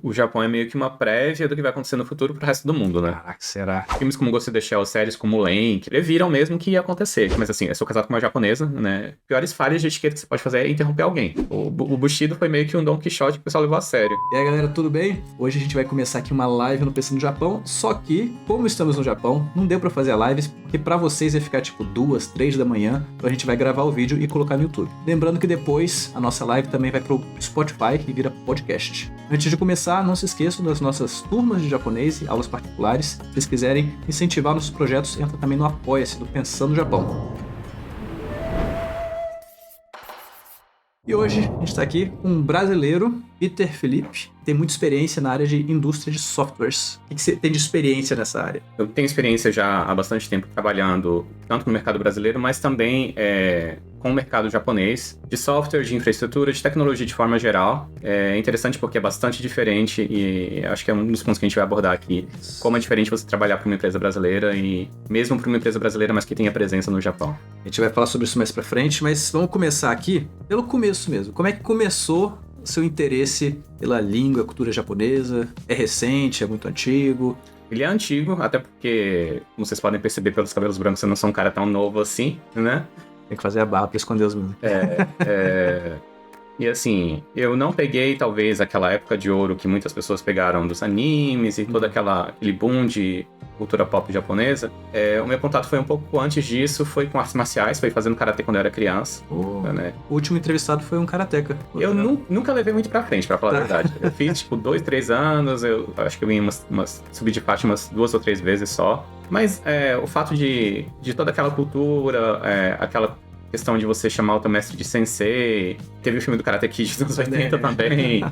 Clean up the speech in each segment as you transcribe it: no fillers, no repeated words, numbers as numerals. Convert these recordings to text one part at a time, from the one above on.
O Japão é meio que uma prévia do que vai acontecer no futuro pro resto do mundo, né? Caraca, será? Filmes como Ghost in the Shell, séries como Len, que previram mesmo que ia acontecer. Mas assim, eu sou casado com uma japonesa, né? Piores falhas de etiqueta que você pode fazer é interromper alguém. O Bushido foi meio que um Don Quixote que o pessoal levou a sério. E aí, galera, tudo bem? Hoje a gente vai começar aqui uma live no PC no Japão, só que, como estamos no Japão, não deu pra fazer a live, porque pra vocês ia ficar tipo 2, 3 da manhã, então a gente vai gravar o vídeo e colocar no YouTube. Lembrando que depois a nossa live também vai pro Spotify e vira podcast. Antes de começar, não se esqueçam das nossas turmas de japonês e aulas particulares. Se vocês quiserem incentivar nossos projetos, entra também no Apoia-se do Pensando no Japão. E hoje a gente está aqui com um brasileiro, Peter Felipe, que tem muita experiência na área de indústria de softwares. O que você tem de experiência nessa área? Eu tenho experiência já há bastante tempo trabalhando tanto no mercado brasileiro, mas também com o mercado japonês, de software, de infraestrutura, de tecnologia de forma geral. É interessante porque é bastante diferente e acho que é um dos pontos que a gente vai abordar aqui. Como é diferente você trabalhar para uma empresa brasileira e mesmo para uma empresa brasileira, mas que tenha presença no Japão. A gente vai falar sobre isso mais pra frente, mas vamos começar aqui pelo começo mesmo. Como é que começou o seu interesse pela língua, cultura japonesa? É recente? É muito antigo? Ele é antigo, até porque, como vocês podem perceber pelos cabelos brancos, eu não sou um cara tão novo assim, né? Tem que fazer a barra pra esconder os meus. E assim, eu não peguei talvez aquela época de ouro que muitas pessoas pegaram dos animes e todo aquele boom de cultura pop japonesa. O meu contato foi um pouco antes disso, foi com artes marciais, foi fazendo karatê quando eu era criança. Né? O último entrevistado foi um karateca. Eu nunca levei muito pra frente, pra falar a verdade. Eu fiz tipo 2, 3 anos, eu acho que eu ia subi de faixa umas 2 ou 3 vezes só. Mas o fato de toda aquela cultura, aquela questão de você chamar o teu mestre de sensei. Teve o filme do Karate Kid dos anos 80 também.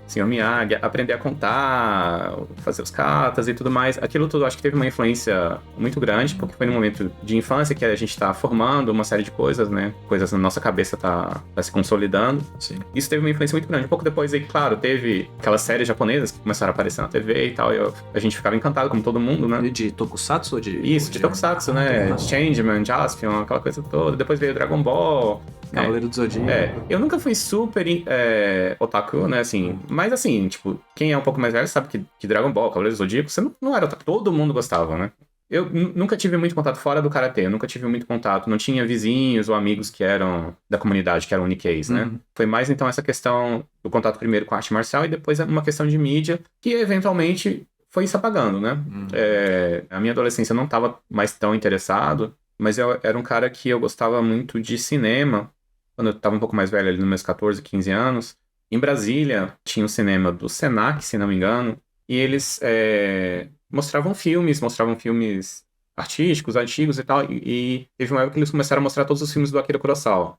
Senhor Miyagi, aprender a contar, fazer os katas e tudo mais. Aquilo tudo acho que teve uma influência muito grande, porque foi num momento de infância que a gente tá formando uma série de coisas, né? Coisas na nossa cabeça tá se consolidando. Sim. Isso teve uma influência muito grande. Um pouco depois aí, claro, teve aquelas séries japonesas que começaram a aparecer na TV e tal, e a gente ficava encantado, como todo mundo, né? De Tokusatsu ou de... Isso, de Tokusatsu, né? Changeman, Jaspion, aquela coisa toda. Depois veio Dragon Ball. Cavaleiro do Zodíaco. Eu nunca fui super otaku, né, assim, mas assim, tipo, quem é um pouco mais velho sabe que Dragon Ball, Cavaleiro do Zodíaco, você não era otaku, todo mundo gostava, né? Eu nunca tive muito contato fora do karatê, eu nunca tive muito contato, não tinha vizinhos ou amigos que eram da comunidade, que eram Nikkeis, né? Foi mais então essa questão do contato primeiro com a arte marcial e depois uma questão de mídia, que eventualmente foi se apagando, né? A minha adolescência eu não estava mais tão interessado, mas eu era um cara que eu gostava muito de cinema. Quando eu estava um pouco mais velho, ali nos meus 14, 15 anos, em Brasília tinha um cinema do Senac, se não me engano, e eles mostravam filmes artísticos, antigos e tal, e teve uma época que eles começaram a mostrar todos os filmes do Akira Kurosawa.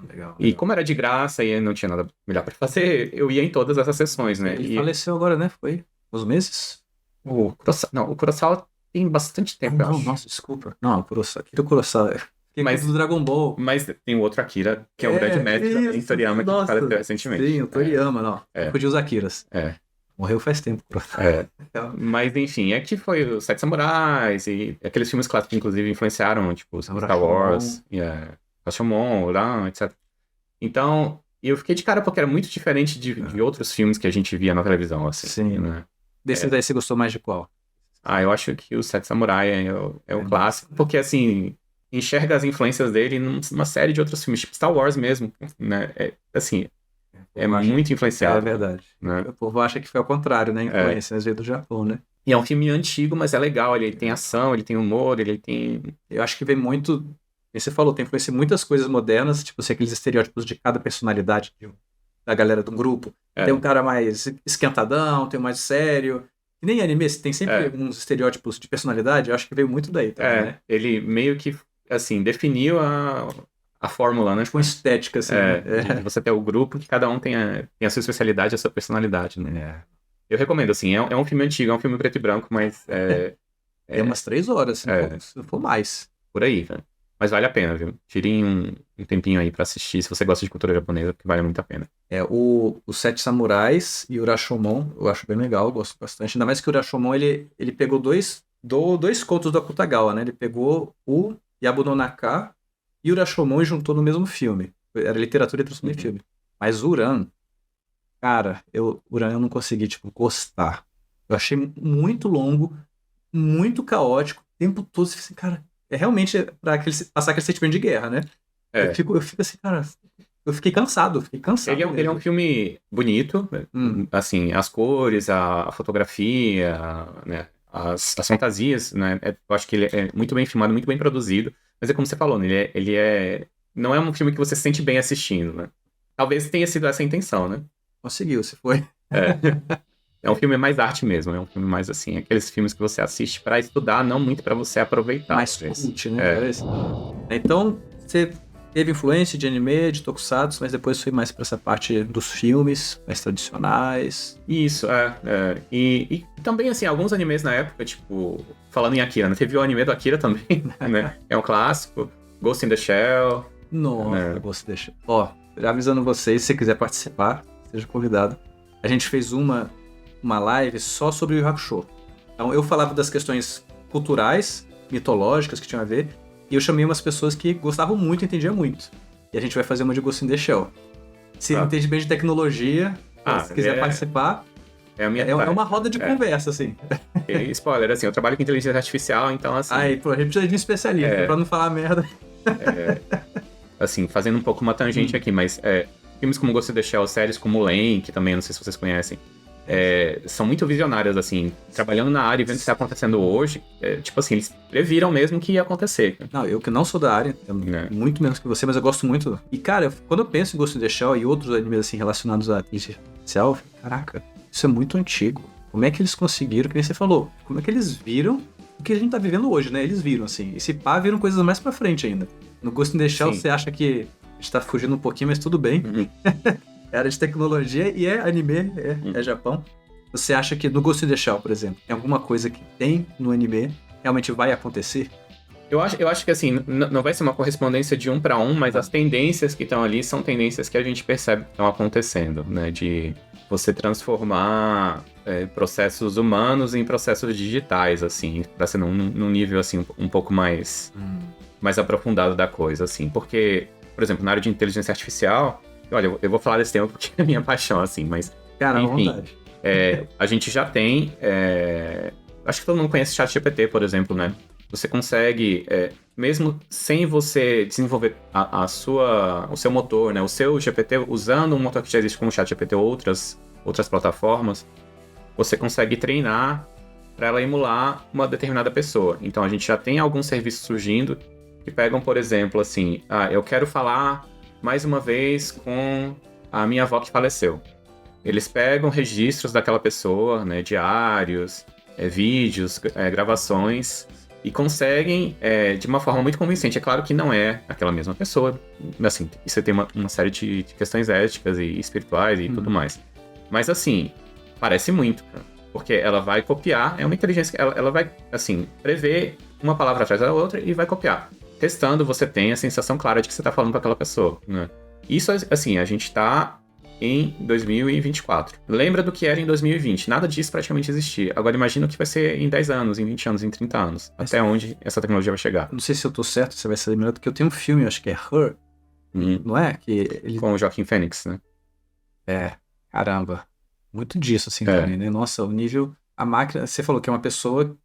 Legal. E como era de graça e não tinha nada melhor para fazer, eu ia em todas essas sessões, né? Ele faleceu agora, né? Foi uns meses? O Kurosawa tem bastante tempo, eu acho. Nossa, desculpa. Não, Akira Kurosawa. Mas do Dragon Ball. Mas tem o outro Akira, que é o grande mestre também, Toriyama, que faleceu recentemente. Sim, o Toriyama, não. Podia os Akiras. Morreu faz tempo. Mas enfim, que foi os Sete Samurais e aqueles filmes clássicos que inclusive influenciaram, tipo, Star Wars, Rashomon, Oran, etc. Então, eu fiquei de cara porque era muito diferente de outros filmes que a gente via na televisão, assim. Sim. Né? Desses daí você gostou mais de qual? Eu acho que o Sete Samurai é o clássico, porque assim, enxerga as influências dele numa série de outros filmes, tipo Star Wars mesmo, né? Muito influenciado. É verdade. Né? O povo acha que foi ao contrário, né? Influência, às vezes, do Japão, né? E é um filme antigo, mas é legal. Ele tem ação, ele tem humor, ele tem... Eu acho que vem muito... Você falou, tem influência em muitas coisas modernas, tipo, aqueles estereótipos de cada personalidade da galera do grupo. Tem um cara mais esquentadão, tem um mais sério... E nem anime, tem sempre uns estereótipos de personalidade, eu acho que veio muito daí também, né? Ele meio que, assim, definiu a fórmula, né? Tipo uma estética, assim. De você ter o grupo que cada um tem a sua especialidade, a sua personalidade, né? Eu recomendo, assim, é um filme antigo, é um filme preto e branco, mas... Tem umas 3 horas, se for mais. Por aí, né? Mas vale a pena, viu? Tirem um tempinho aí pra assistir, se você gosta de cultura japonesa, porque vale muito a pena. Os Sete Samurais e o Rashomon, eu acho bem legal, eu gosto bastante. Ainda mais que o Rashomon, ele pegou dois contos do Akutagawa, né? Ele pegou o Yabunonaka e o Rashomon e juntou no mesmo filme. Era literatura e transformou em filme. Mas o Uran, Cara, Urano eu não consegui, tipo, gostar. Eu achei muito longo, muito caótico, o tempo todo, você fica assim, cara, é realmente pra passar aquele sentimento de guerra, né? É. Eu fico assim, cara, eu fiquei cansado Ele é um mesmo. filme bonito, né? Hum, Assim, as cores, a fotografia, né? As fantasias, né? Eu acho que ele é muito bem filmado, muito bem produzido. Mas é como você falou, né? Não é um filme que você se sente bem assistindo, né? Talvez tenha sido essa a intenção, né? conseguiu, se foi. É. É um filme mais arte mesmo, é um filme mais assim, aqueles filmes que você assiste pra estudar, não muito pra você aproveitar, Mais talvez. cult, né? É. Parece. Então, você teve influência de anime, de tokusatsu, mas depois foi mais pra essa parte dos filmes, mais tradicionais. Isso, E também, assim, alguns animes na época, tipo, falando em Akira, né? Teve o anime do Akira também, né? É um clássico. Ghost in the Shell, Nossa, né? você deixa. Ó, já avisando vocês, se você quiser participar, seja convidado. A gente fez uma live só sobre o Yu Hakusho. Então eu falava das questões culturais, mitológicas que tinham a ver, e eu chamei umas pessoas que gostavam muito e entendiam muito. E a gente vai fazer uma de Ghost in the Shell. Se Ah, entende bem de tecnologia, se quiser é, participar, é a minha é praia. uma roda de É. conversa, assim. E spoiler, assim, eu trabalho com inteligência artificial, então, assim, Aí, pô, a gente precisa de um especialista, é, pra não falar merda. assim, fazendo um pouco uma tangente aqui, mas filmes como Ghost in the Shell, séries como Len, que também, não sei se vocês conhecem, são muito visionárias, assim, trabalhando na área e vendo o que está acontecendo hoje, tipo assim, eles previram mesmo que ia acontecer, Não, eu que não sou da área, né? muito menos que você, mas eu gosto muito. E, cara, quando eu penso em Ghost in the Shell e outros animes assim relacionados à inteligência artificial, eu fico, caraca, isso é muito antigo. Como é que eles conseguiram, que nem você falou, como é que eles viram o que a gente tá vivendo hoje, né? Eles viram, assim. E se pá, viram coisas mais pra frente ainda. No Ghost in the Shell, Sim. você acha que a gente tá fugindo um pouquinho, mas tudo bem. Uhum. É área de tecnologia e é anime, é Japão. Você acha que no Ghost in the Shell, por exemplo, é alguma coisa que tem no anime realmente vai acontecer? Eu acho que assim, não vai ser uma correspondência de um para um, mas as tendências que estão ali são tendências que a gente percebe que estão acontecendo, né? De você transformar processos humanos em processos digitais, assim, para ser num nível assim um pouco mais aprofundado da coisa, assim. Porque, por exemplo, na área de inteligência artificial, olha, eu vou falar desse tema porque é minha paixão, assim, mas Cara, à enfim, vontade. a gente já tem. Acho que todo mundo conhece ChatGPT, por exemplo, né? Você consegue, mesmo sem você desenvolver o seu motor, né? O seu GPT, usando um motor que já existe como o ChatGPT ou outras plataformas, você consegue treinar para ela emular uma determinada pessoa. Então a gente já tem alguns serviços surgindo que pegam, por exemplo, assim, eu quero falar mais uma vez com a minha avó que faleceu. Eles pegam registros daquela pessoa, né, diários, vídeos, gravações, e conseguem, de uma forma muito convincente. É claro que não é aquela mesma pessoa, assim, você tem uma série de questões éticas e espirituais e tudo mais. Mas, assim, parece muito, cara, porque ela vai copiar, é uma inteligência, ela vai, assim, prever uma palavra atrás da outra e vai copiar. Testando, você tem a sensação clara de que você está falando com aquela pessoa, né? Isso, assim, a gente está em 2024. Lembra do que era em 2020. Nada disso praticamente existia. Agora imagina o que vai ser em 10 anos, em 20 anos, em 30 anos. Até onde essa tecnologia vai chegar. Não sei se eu tô certo, você vai saber melhor, porque eu tenho um filme, acho que é Her, não é? Que ele... Com o Joaquin Phoenix, né? Caramba. Muito disso, assim, É. também, né? Nossa, o nível... A máquina... Você falou que é uma pessoa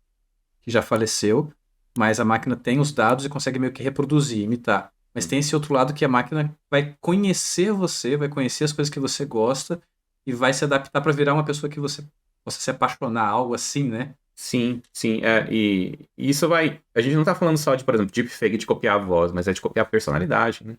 que já faleceu, mas a máquina tem os dados e consegue meio que reproduzir, imitar. Mas tem esse outro lado que a máquina vai conhecer você, vai conhecer as coisas que você gosta e vai se adaptar para virar uma pessoa que você possa se apaixonar, algo assim, né? Sim, sim. E isso vai... A gente não tá falando só de, por exemplo, deepfake de copiar a voz, mas é de copiar a personalidade, né?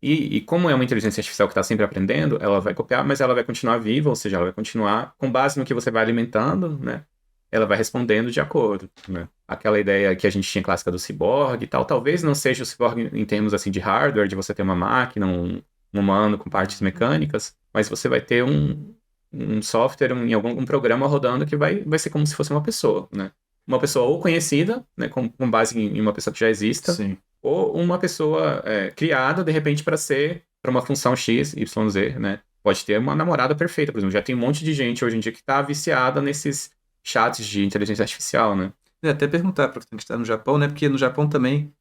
E como é uma inteligência artificial que está sempre aprendendo, ela vai copiar, mas ela vai continuar viva, ou seja, ela vai continuar com base no que você vai alimentando, né? Ela vai respondendo de acordo, né? Aquela ideia que a gente tinha clássica do ciborgue e tal, talvez não seja o ciborgue em termos assim de hardware, de você ter uma máquina, um humano com partes mecânicas, mas você vai ter um software, em algum programa rodando que vai ser como se fosse uma pessoa, né? Uma pessoa ou conhecida, né, com base em uma pessoa que já exista, Sim. ou uma pessoa criada, de repente, para uma função X, Y, Z, né? Pode ter uma namorada perfeita, por exemplo. Já tem um monte de gente hoje em dia que está viciada nesses chats de inteligência artificial, né? Eu ia até perguntar para quem está no Japão, né? Porque no Japão também,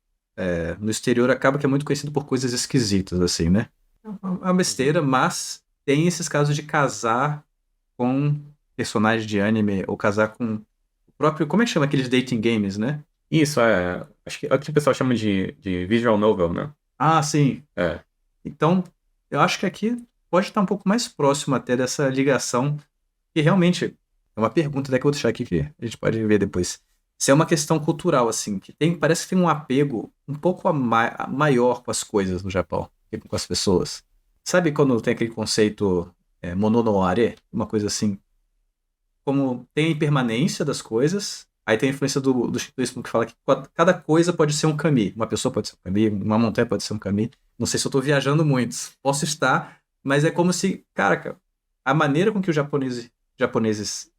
no exterior, acaba que é muito conhecido por coisas esquisitas, assim, né? É uma besteira, mas tem esses casos de casar com personagem de anime, ou casar com o próprio. Como é que chama aqueles dating games, né? Isso acho que aqui o pessoal chama de visual novel, né? Ah, sim. É. Então, eu acho que aqui pode estar um pouco mais próximo até dessa ligação, que realmente é uma pergunta até que eu vou deixar aqui que a gente pode ver depois. Se é uma questão cultural, assim, que tem, parece que tem um apego um pouco maior com as coisas no Japão, que com as pessoas. Sabe quando tem aquele conceito mono no are, uma coisa assim, como tem a impermanência das coisas, aí tem a influência do shintoísmo que fala que cada coisa pode ser um kami. Uma pessoa pode ser um kami, uma montanha pode ser um kami. Não sei se eu estou viajando muito, posso estar, mas é como se, cara, a maneira com que os japoneses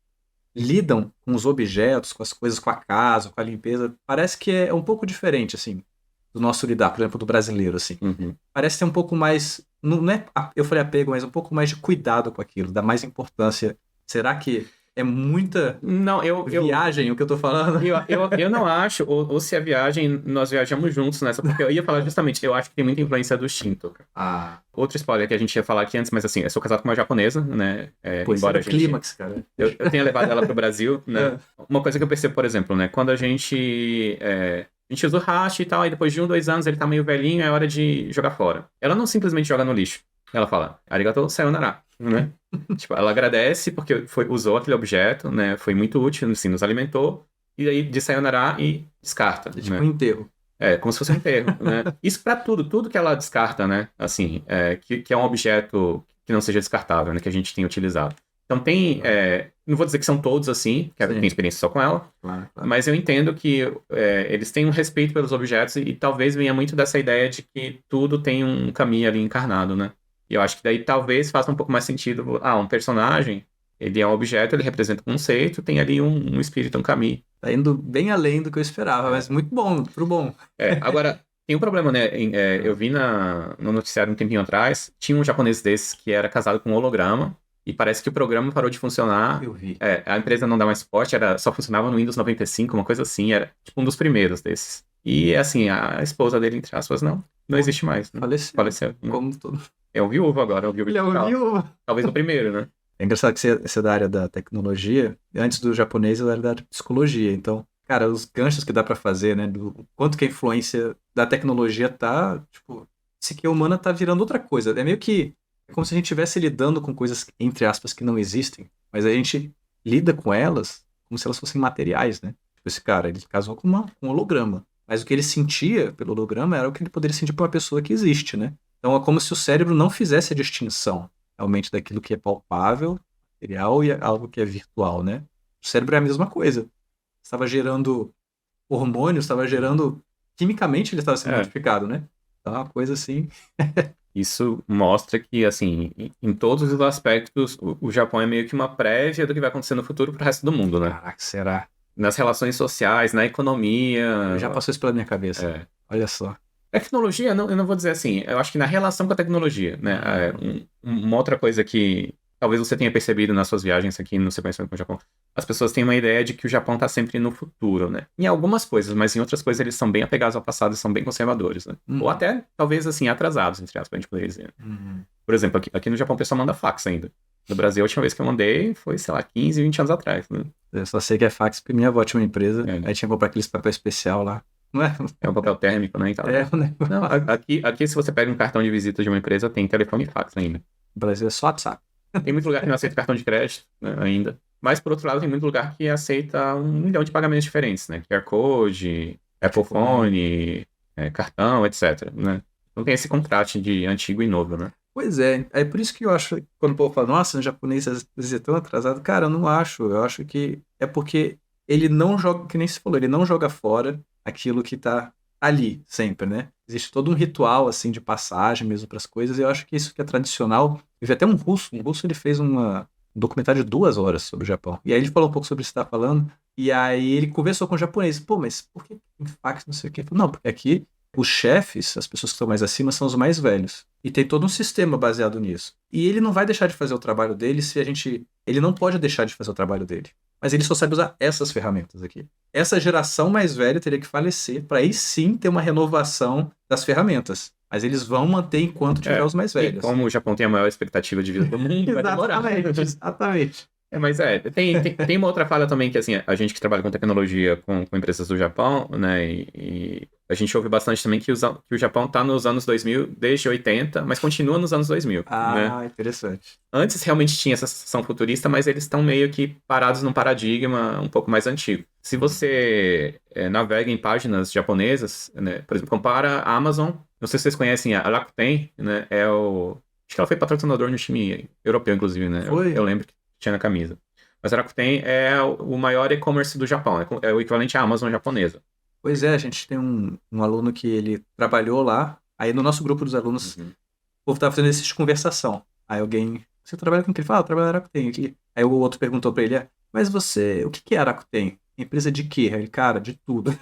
lidam com os objetos, com as coisas, com a casa, com a limpeza, parece que é um pouco diferente, assim, do nosso lidar, por exemplo, do brasileiro, assim. Uhum. Parece ter um pouco mais, não é, eu falei apego, mas um pouco mais de cuidado com aquilo, dá mais importância. Será que é muita Não, viagem o que eu tô falando? eu não acho, ou se a viagem, nós viajamos juntos nessa, porque eu ia falar justamente, eu acho que tem muita influência do Shinto, cara. Ah, Outro spoiler que a gente ia falar aqui antes, mas assim, eu sou casado com uma japonesa, né? pô, Embora é a gente. clímax, cara. Eu tenha levado ela pro Brasil, né? Uma coisa que eu percebo, por exemplo, né? Quando a gente usa o hashi e tal, aí depois de 1, 2 anos ele tá meio velhinho, é hora de jogar fora. Ela não simplesmente joga no lixo. Ela fala, arigatou sayonara, né? Tipo, ela agradece porque usou aquele objeto, né? Foi muito útil, assim, nos alimentou. E aí diz sayonara e descarta, É tipo né? um enterro. É, como se fosse um enterro, né? Isso pra tudo que ela descarta, né? Assim, que é um objeto que não seja descartável, né? Que a gente tem utilizado. Então não vou dizer que são todos assim, que eu Sim. tenho experiência só com ela, Claro. mas eu entendo que eles têm um respeito pelos objetos e talvez venha muito dessa ideia de que tudo tem um caminho ali encarnado, né? E eu acho que daí talvez faça um pouco mais sentido, um personagem, ele é um objeto, ele representa um conceito, tem ali um espírito, um caminho. Tá indo bem além do que eu esperava, mas muito bom, pro bom. Agora, tem um problema, né? Eu vi no noticiário um tempinho atrás, tinha um japonês desses que era casado com um holograma, e parece que o programa parou de funcionar. Eu vi. A empresa não dá mais suporte, só funcionava no Windows 95, uma coisa assim, era tipo um dos primeiros desses. E assim, a esposa dele, entre aspas, não existe mais. Né? Faleceu. Né? Como todo. É um viúvo agora, é um viúvo Ele é digital. um viúvo. Talvez o primeiro, né? É engraçado que você é da área da tecnologia. Antes do japonês, eu era da área de psicologia. Então, cara, os ganchos que dá pra fazer, né? Do quanto que a influência da tecnologia tá, tipo, a psique humana tá virando outra coisa. É meio que é como se a gente estivesse lidando com coisas, entre aspas, que não existem, mas a gente lida com elas como se elas fossem materiais, né? Tipo, esse cara, ele casou com um holograma. Mas o que ele sentia pelo holograma era o que ele poderia sentir por uma pessoa que existe, né? Então é como se o cérebro não fizesse a distinção realmente daquilo que é palpável, material e algo que é virtual, né? O cérebro é a mesma coisa. Estava gerando hormônios, estava gerando. Quimicamente ele estava sendo modificado, né? Então é uma coisa assim. Isso mostra que, assim, em todos os aspectos, o Japão é meio que uma prévia do que vai acontecer no futuro pro resto do mundo, né? Caraca, será? Nas relações sociais, na economia. Já passou isso pela minha cabeça. Olha só. Tecnologia, eu não vou dizer assim. Eu acho que na relação com a tecnologia, né? Uma outra coisa que talvez você tenha percebido nas suas viagens aqui no seu conhecimento com o Japão. As pessoas têm uma ideia de que o Japão está sempre no futuro, né? Em algumas coisas, mas em outras coisas eles são bem apegados ao passado e são bem conservadores, né? Ou até, talvez, assim, atrasados, entre aspas, a gente poderia dizer. Por exemplo, aqui no Japão o pessoal manda fax ainda. No Brasil, a última vez que eu mandei foi, sei lá, 15, 20 anos atrás, né? Eu só sei que é fax porque minha avó tinha uma empresa, aí tinha que comprar aqueles papel especial lá. Não é? É um papel térmico, né? E tal. Né? Não, aqui, se você pega um cartão de visita de uma empresa, tem telefone e fax ainda. No Brasil é só WhatsApp. Tem muito lugar que não aceita cartão de crédito, né, ainda. Mas, por outro lado, tem muito lugar que aceita 1 milhão de pagamentos diferentes, né? QR Code, Apple Phone, cartão, etc, né? Então tem esse contraste de antigo e novo, né? Pois é. É por isso que eu acho, quando o povo fala, nossa, o japonês às vezes é tão atrasado. Cara, eu não acho. Eu acho que é porque ele não joga, que nem se falou, ele não joga fora aquilo que tá ali, sempre, né? Existe todo um ritual, assim, de passagem mesmo para as coisas, e eu acho que isso que é tradicional. Eu vi até um russo ele fez um documentário de 2 horas sobre o Japão. E aí ele falou um pouco sobre isso que você tá falando, e aí ele conversou com o japonês. Pô, mas por que tem fax, não sei o quê? Ele falou, não, porque aqui os chefes, as pessoas que estão mais acima, são os mais velhos. E tem todo um sistema baseado nisso. E ele não vai deixar de fazer o trabalho dele se a gente... Ele não pode deixar de fazer o trabalho dele. Mas ele só sabe usar essas ferramentas aqui. Essa geração mais velha teria que falecer para aí sim ter uma renovação das ferramentas. Mas eles vão manter enquanto tiver os mais E velhos. como o Japão tem a maior expectativa de vida do mundo, vai demorar. Exatamente. Mas tem uma outra falha também que, assim, a gente que trabalha com tecnologia, com empresas do Japão, né, e a gente ouve bastante também que o Japão tá nos anos 2000, desde 80, mas continua nos anos 2000, né? Interessante. Antes realmente tinha essa sensação futurista, mas eles estão meio que parados num paradigma um pouco mais antigo. Se você navega em páginas japonesas, né, por exemplo, compara a Amazon, não sei se vocês conhecem a Rakuten, né, acho que ela foi patrocinador no time europeu, inclusive, né? Foi? Eu lembro que tinha na camisa. Mas a Rakuten é o maior e-commerce do Japão, é o equivalente à Amazon japonesa. Pois é, a gente tem um aluno que ele trabalhou lá, aí no nosso grupo dos alunos, o povo tava fazendo esse de conversação. Aí alguém, você trabalha com o que? Ele fala, eu trabalho na Rakuten aqui. Aí o outro perguntou pra ele, mas você, o que é a Rakuten? Empresa de quê? Aí ele, cara, de tudo.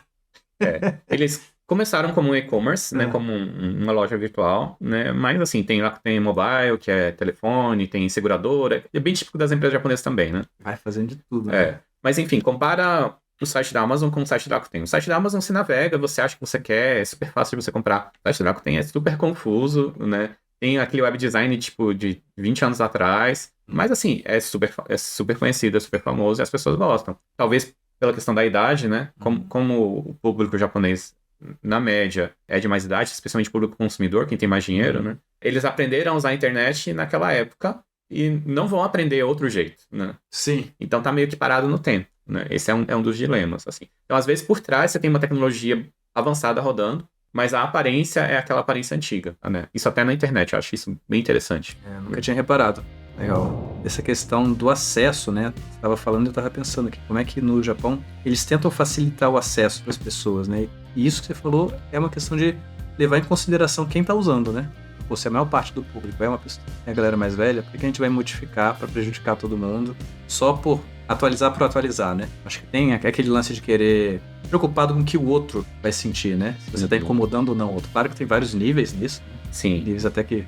Eles começaram como um e-commerce, né, como uma loja virtual, né, mas assim, tem mobile, que é telefone, tem seguradora, é bem típico das empresas japonesas também, né? Vai fazendo de tudo, né? Mas enfim, compara o site da Amazon com o site da Rakuten. O site da Amazon você navega, você acha que você quer, é super fácil de você comprar. O site da Rakuten é super confuso, né? Tem aquele web design, tipo, de 20 anos atrás, mas assim, é super conhecido, é super famoso e as pessoas gostam. Talvez pela questão da idade, né? Como o público japonês, na média, é de mais idade, especialmente o público consumidor, quem tem mais dinheiro, né? Eles aprenderam a usar a internet naquela época e não vão aprender outro jeito, né? Sim. Então tá meio que parado no tempo, né? Esse é um dos dilemas, assim. Então, às vezes, por trás você tem uma tecnologia avançada rodando, mas a aparência é aquela aparência antiga, né? Isso até na internet, eu acho isso bem interessante. Nunca tinha reparado. Legal. Essa questão do acesso, né? Você estava falando e eu estava pensando aqui, como é que no Japão eles tentam facilitar o acesso para as pessoas, né? E isso que você falou é uma questão de levar em consideração quem está usando, né? Pô, se a maior parte do público é uma pessoa, é a galera mais velha, por que a gente vai modificar para prejudicar todo mundo só por atualizar, né? Acho que tem aquele lance de querer preocupado com o que o outro vai sentir, né? Se você está incomodando ou não o outro. Claro que tem vários níveis nisso, né? Sim. Níveis até que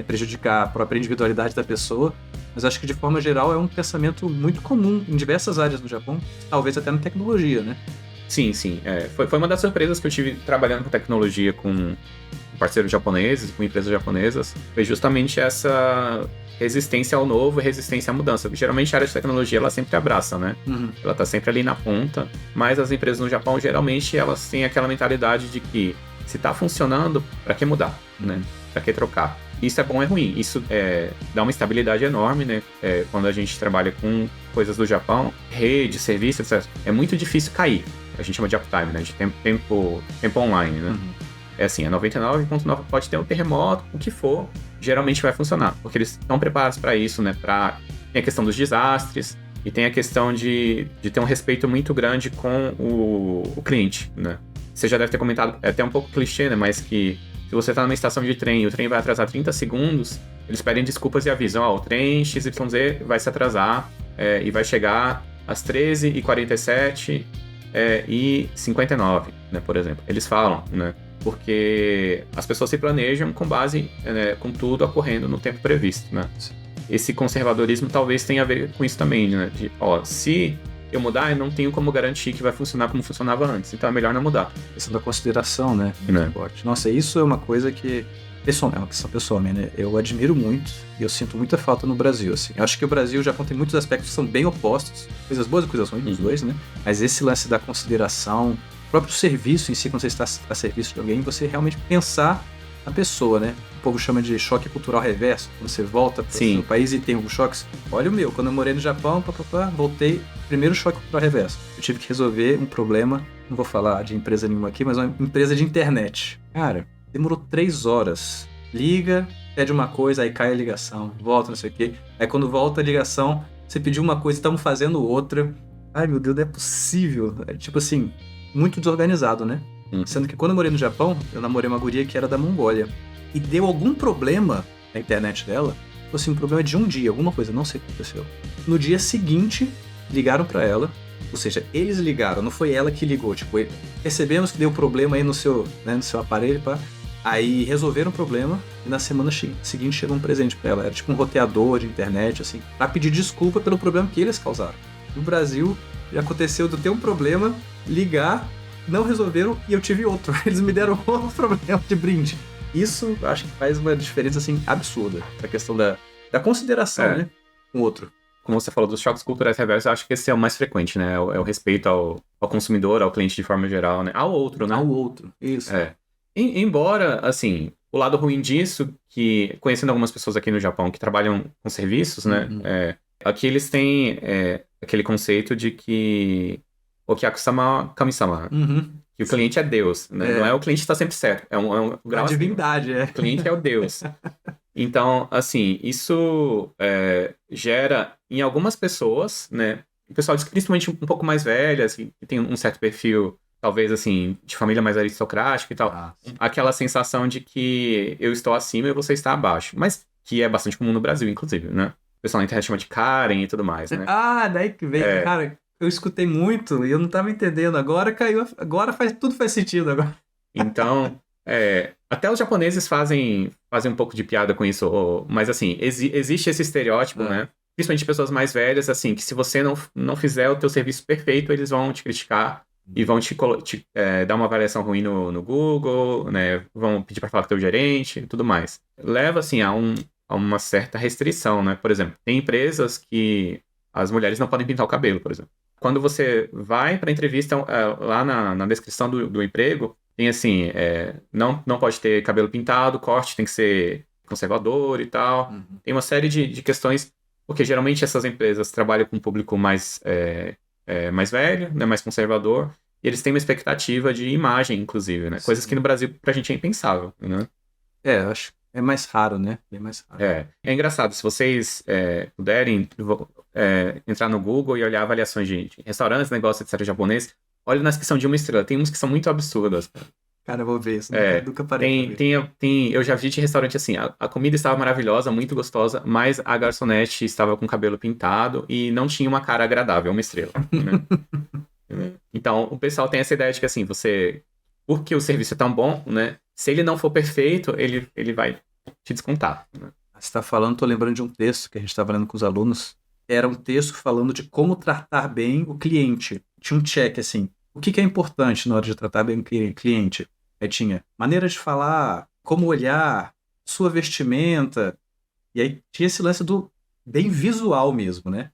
prejudicar a própria individualidade da pessoa, mas acho que de forma geral é um pensamento muito comum em diversas áreas do Japão, talvez até na tecnologia, né? Sim. Foi uma das surpresas que eu tive trabalhando com tecnologia com parceiros japoneses, com empresas japonesas, foi justamente essa resistência ao novo e resistência à mudança. Geralmente a área de tecnologia ela sempre abraça, né? Ela tá sempre ali na ponta, mas as empresas no Japão geralmente elas têm aquela mentalidade de que se tá funcionando, para que mudar, né? Para que trocar? Isso é bom e ruim. Isso dá uma estabilidade enorme, né? Quando a gente trabalha com coisas do Japão, rede, serviço, etc. É muito difícil cair. A gente chama de uptime, né? De tempo online, né? É assim, é 99,9, pode ter um terremoto, o que for, geralmente vai funcionar. Porque eles estão preparados para isso, né? Tem a questão dos desastres e tem a questão de ter um respeito muito grande com o cliente, né? Você já deve ter comentado, é até um pouco clichê, né? Mas que se você está numa estação de trem e o trem vai atrasar 30 segundos, eles pedem desculpas e avisam, o trem XYZ vai se atrasar e vai chegar às 13h47 e 59, né, por exemplo. Eles falam, né? Porque as pessoas se planejam com base, com tudo ocorrendo no tempo previsto, né? Esse conservadorismo talvez tenha a ver com isso também, né? Se eu mudar, eu não tenho como garantir que vai funcionar como funcionava antes. Então é melhor não mudar. Questão da consideração, né? Forte. Nossa, isso é uma coisa que, pessoalmente, é uma questão pessoal minha, né? Eu admiro muito e eu sinto muita falta no Brasil, assim. Eu acho que o Brasil e o Japão tem muitos aspectos que são bem opostos. Coisas boas e coisas ruins dos dois, né? Mas esse lance da consideração, o próprio serviço em si, quando você está a serviço de alguém, você realmente pensar na pessoa, né? O povo chama de choque cultural reverso. Quando você volta para o seu país e tem alguns choques. Olha o meu, quando eu morei no Japão, voltei, primeiro choque cultural reverso. Eu tive que resolver um problema, não vou falar de empresa nenhuma aqui, mas uma empresa de internet. Cara, demorou 3 horas. Liga, pede uma coisa, aí cai a ligação, volta, não sei o quê. Aí quando volta a ligação, você pediu uma coisa e estamos fazendo outra. Ai, meu Deus, não é possível. É tipo assim, muito desorganizado, né? Sendo que quando eu morei no Japão, eu namorei uma guria que era da Mongólia. E deu algum problema na internet dela. Assim, um problema de um dia, alguma coisa, não sei o que aconteceu. No dia seguinte, ligaram pra ela. Ou seja, eles ligaram, não foi ela que ligou. Tipo, percebemos que deu problema aí no seu aparelho, pá. Aí resolveram o problema e na semana seguinte chegou um presente pra ela. Era tipo um roteador de internet, assim, pra pedir desculpa pelo problema que eles causaram. No Brasil, já aconteceu de ter um problema, ligar, não resolveram e eu tive outro. Eles me deram outro problema de brinde. isso eu acho que faz uma diferença, assim, absurda. A questão da consideração, né? Com o outro. Como você falou dos choques culturais reversos, eu acho que esse é o mais frequente, né? É o respeito ao consumidor, ao cliente de forma geral, né? Ao outro, né? Ao outro, isso. Embora, assim, o lado ruim disso, que conhecendo algumas pessoas aqui no Japão que trabalham com serviços, né? Aqui eles têm aquele conceito de que Okyaku-sama kami-sama, que o cliente é Deus, né? Não é o cliente que está sempre certo, é um grau A acima. divindade, O cliente é o Deus. Então, assim, isso gera em algumas pessoas, né? O pessoal, principalmente um pouco mais velhas, que tem um certo perfil, talvez, assim, de família mais aristocrática e tal, aquela sensação de que eu estou acima e você está abaixo. Mas que é bastante comum no Brasil, inclusive, né? O pessoal na internet chama de Karen e tudo mais, né? Daí que vem, cara, eu escutei muito e eu não tava entendendo. Agora tudo faz sentido agora. Então, até os japoneses fazem um pouco de piada com isso, mas assim, existe esse estereótipo, né? Principalmente de pessoas mais velhas, assim, que se você não fizer o teu serviço perfeito, eles vão te criticar e vão te dar uma avaliação ruim no Google, né? Vão pedir para falar com o teu gerente e tudo mais. Leva, assim, a uma certa restrição, né? Por exemplo, tem empresas que as mulheres não podem pintar o cabelo, por exemplo. Quando você vai para a entrevista, lá na descrição do emprego, tem assim, não pode ter cabelo pintado, corte tem que ser conservador e tal. Tem uma série de questões, porque geralmente essas empresas trabalham com um público mais velho, né, mais conservador, e eles têm uma expectativa de imagem, inclusive, né? Coisas que no Brasil pra gente é impensável, né? Acho que é mais raro, né? Bem mais raro. É engraçado, se vocês puderem entrar no Google e olhar avaliações de restaurantes, negócios, etc. japonês, olha na descrição de 1 estrela. Tem uns que são muito absurdas. Cara, eu vou ver isso. Nunca parei. Eu já vi de restaurante assim, a comida estava maravilhosa, muito gostosa, mas a garçonete estava com o cabelo pintado e não tinha uma cara agradável, 1 estrela. Né? Então, o pessoal tem essa ideia de que assim, porque o serviço é tão bom, né? Se ele não for perfeito, ele vai te descontar. Né? Você tá falando, tô lembrando de um texto que a gente estava lendo com os alunos. Era um texto falando de como tratar bem o cliente. Tinha um check, assim, o que é importante na hora de tratar bem o cliente? Aí tinha maneira de falar, como olhar, sua vestimenta. E aí tinha esse lance do bem visual mesmo, né?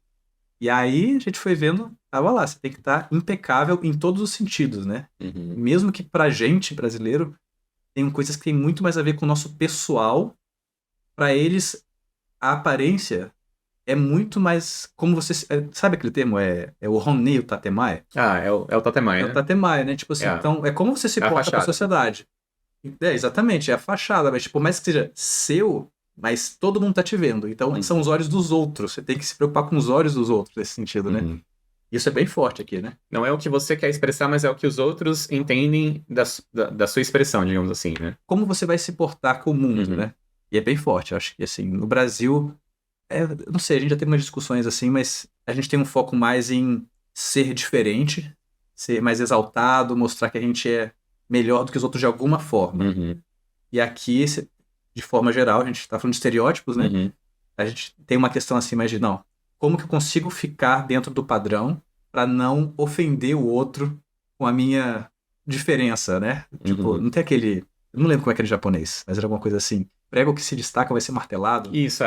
E aí a gente foi vendo, tava lá, você tem que estar impecável em todos os sentidos, né? Mesmo que pra gente, brasileiro, tem coisas que tem muito mais a ver com o nosso pessoal. Pra eles, a aparência é muito mais, como você... sabe aquele termo? É o Honei, o Tatemae? É o Tatemae, né? É o Tatemae, né? Tipo assim, então, é como você se porta pra sociedade. Exatamente, é a fachada, mas por mais que seja seu, mas todo mundo tá te vendo. Então, são os olhos dos outros. Você tem que se preocupar com os olhos dos outros nesse sentido, né? Isso é bem forte aqui, né? Não é o que você quer expressar, mas é o que os outros entendem da sua expressão, digamos assim, né? Como você vai se portar com o mundo, né? E é bem forte, eu acho que, assim, no Brasil, não sei, a gente já teve umas discussões assim, mas a gente tem um foco mais em ser diferente, ser mais exaltado, mostrar que a gente é melhor do que os outros de alguma forma. E aqui, de forma geral, a gente tá falando de estereótipos, né? A gente tem uma questão assim, mais de, não, como que eu consigo ficar dentro do padrão para não ofender o outro com a minha diferença, né? Tipo, não tem aquele... Eu não lembro como é que era em japonês, mas era alguma coisa assim. Prego que se destaca vai ser martelado. Isso,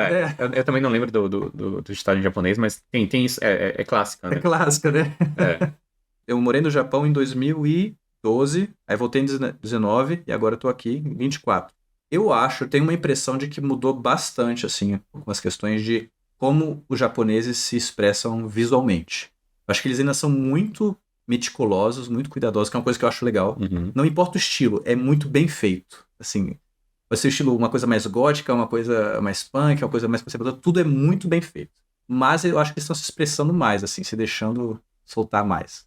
Eu também não lembro do ditado em japonês, mas tem isso, é clássica, né? É clássica, né? Eu morei no Japão em 2012, aí voltei em 2019 e agora eu tô aqui em 24. Eu tenho uma impressão de que mudou bastante, assim, algumas questões de como os japoneses se expressam visualmente. Acho que eles ainda são muito meticulosos, muito cuidadosos, que é uma coisa que eu acho legal. Não importa o estilo, é muito bem feito. Assim, vai ser o estilo uma coisa mais gótica, uma coisa mais punk, uma coisa mais conservadora, tudo é muito bem feito. Mas eu acho que eles estão se expressando mais, assim, se deixando soltar mais.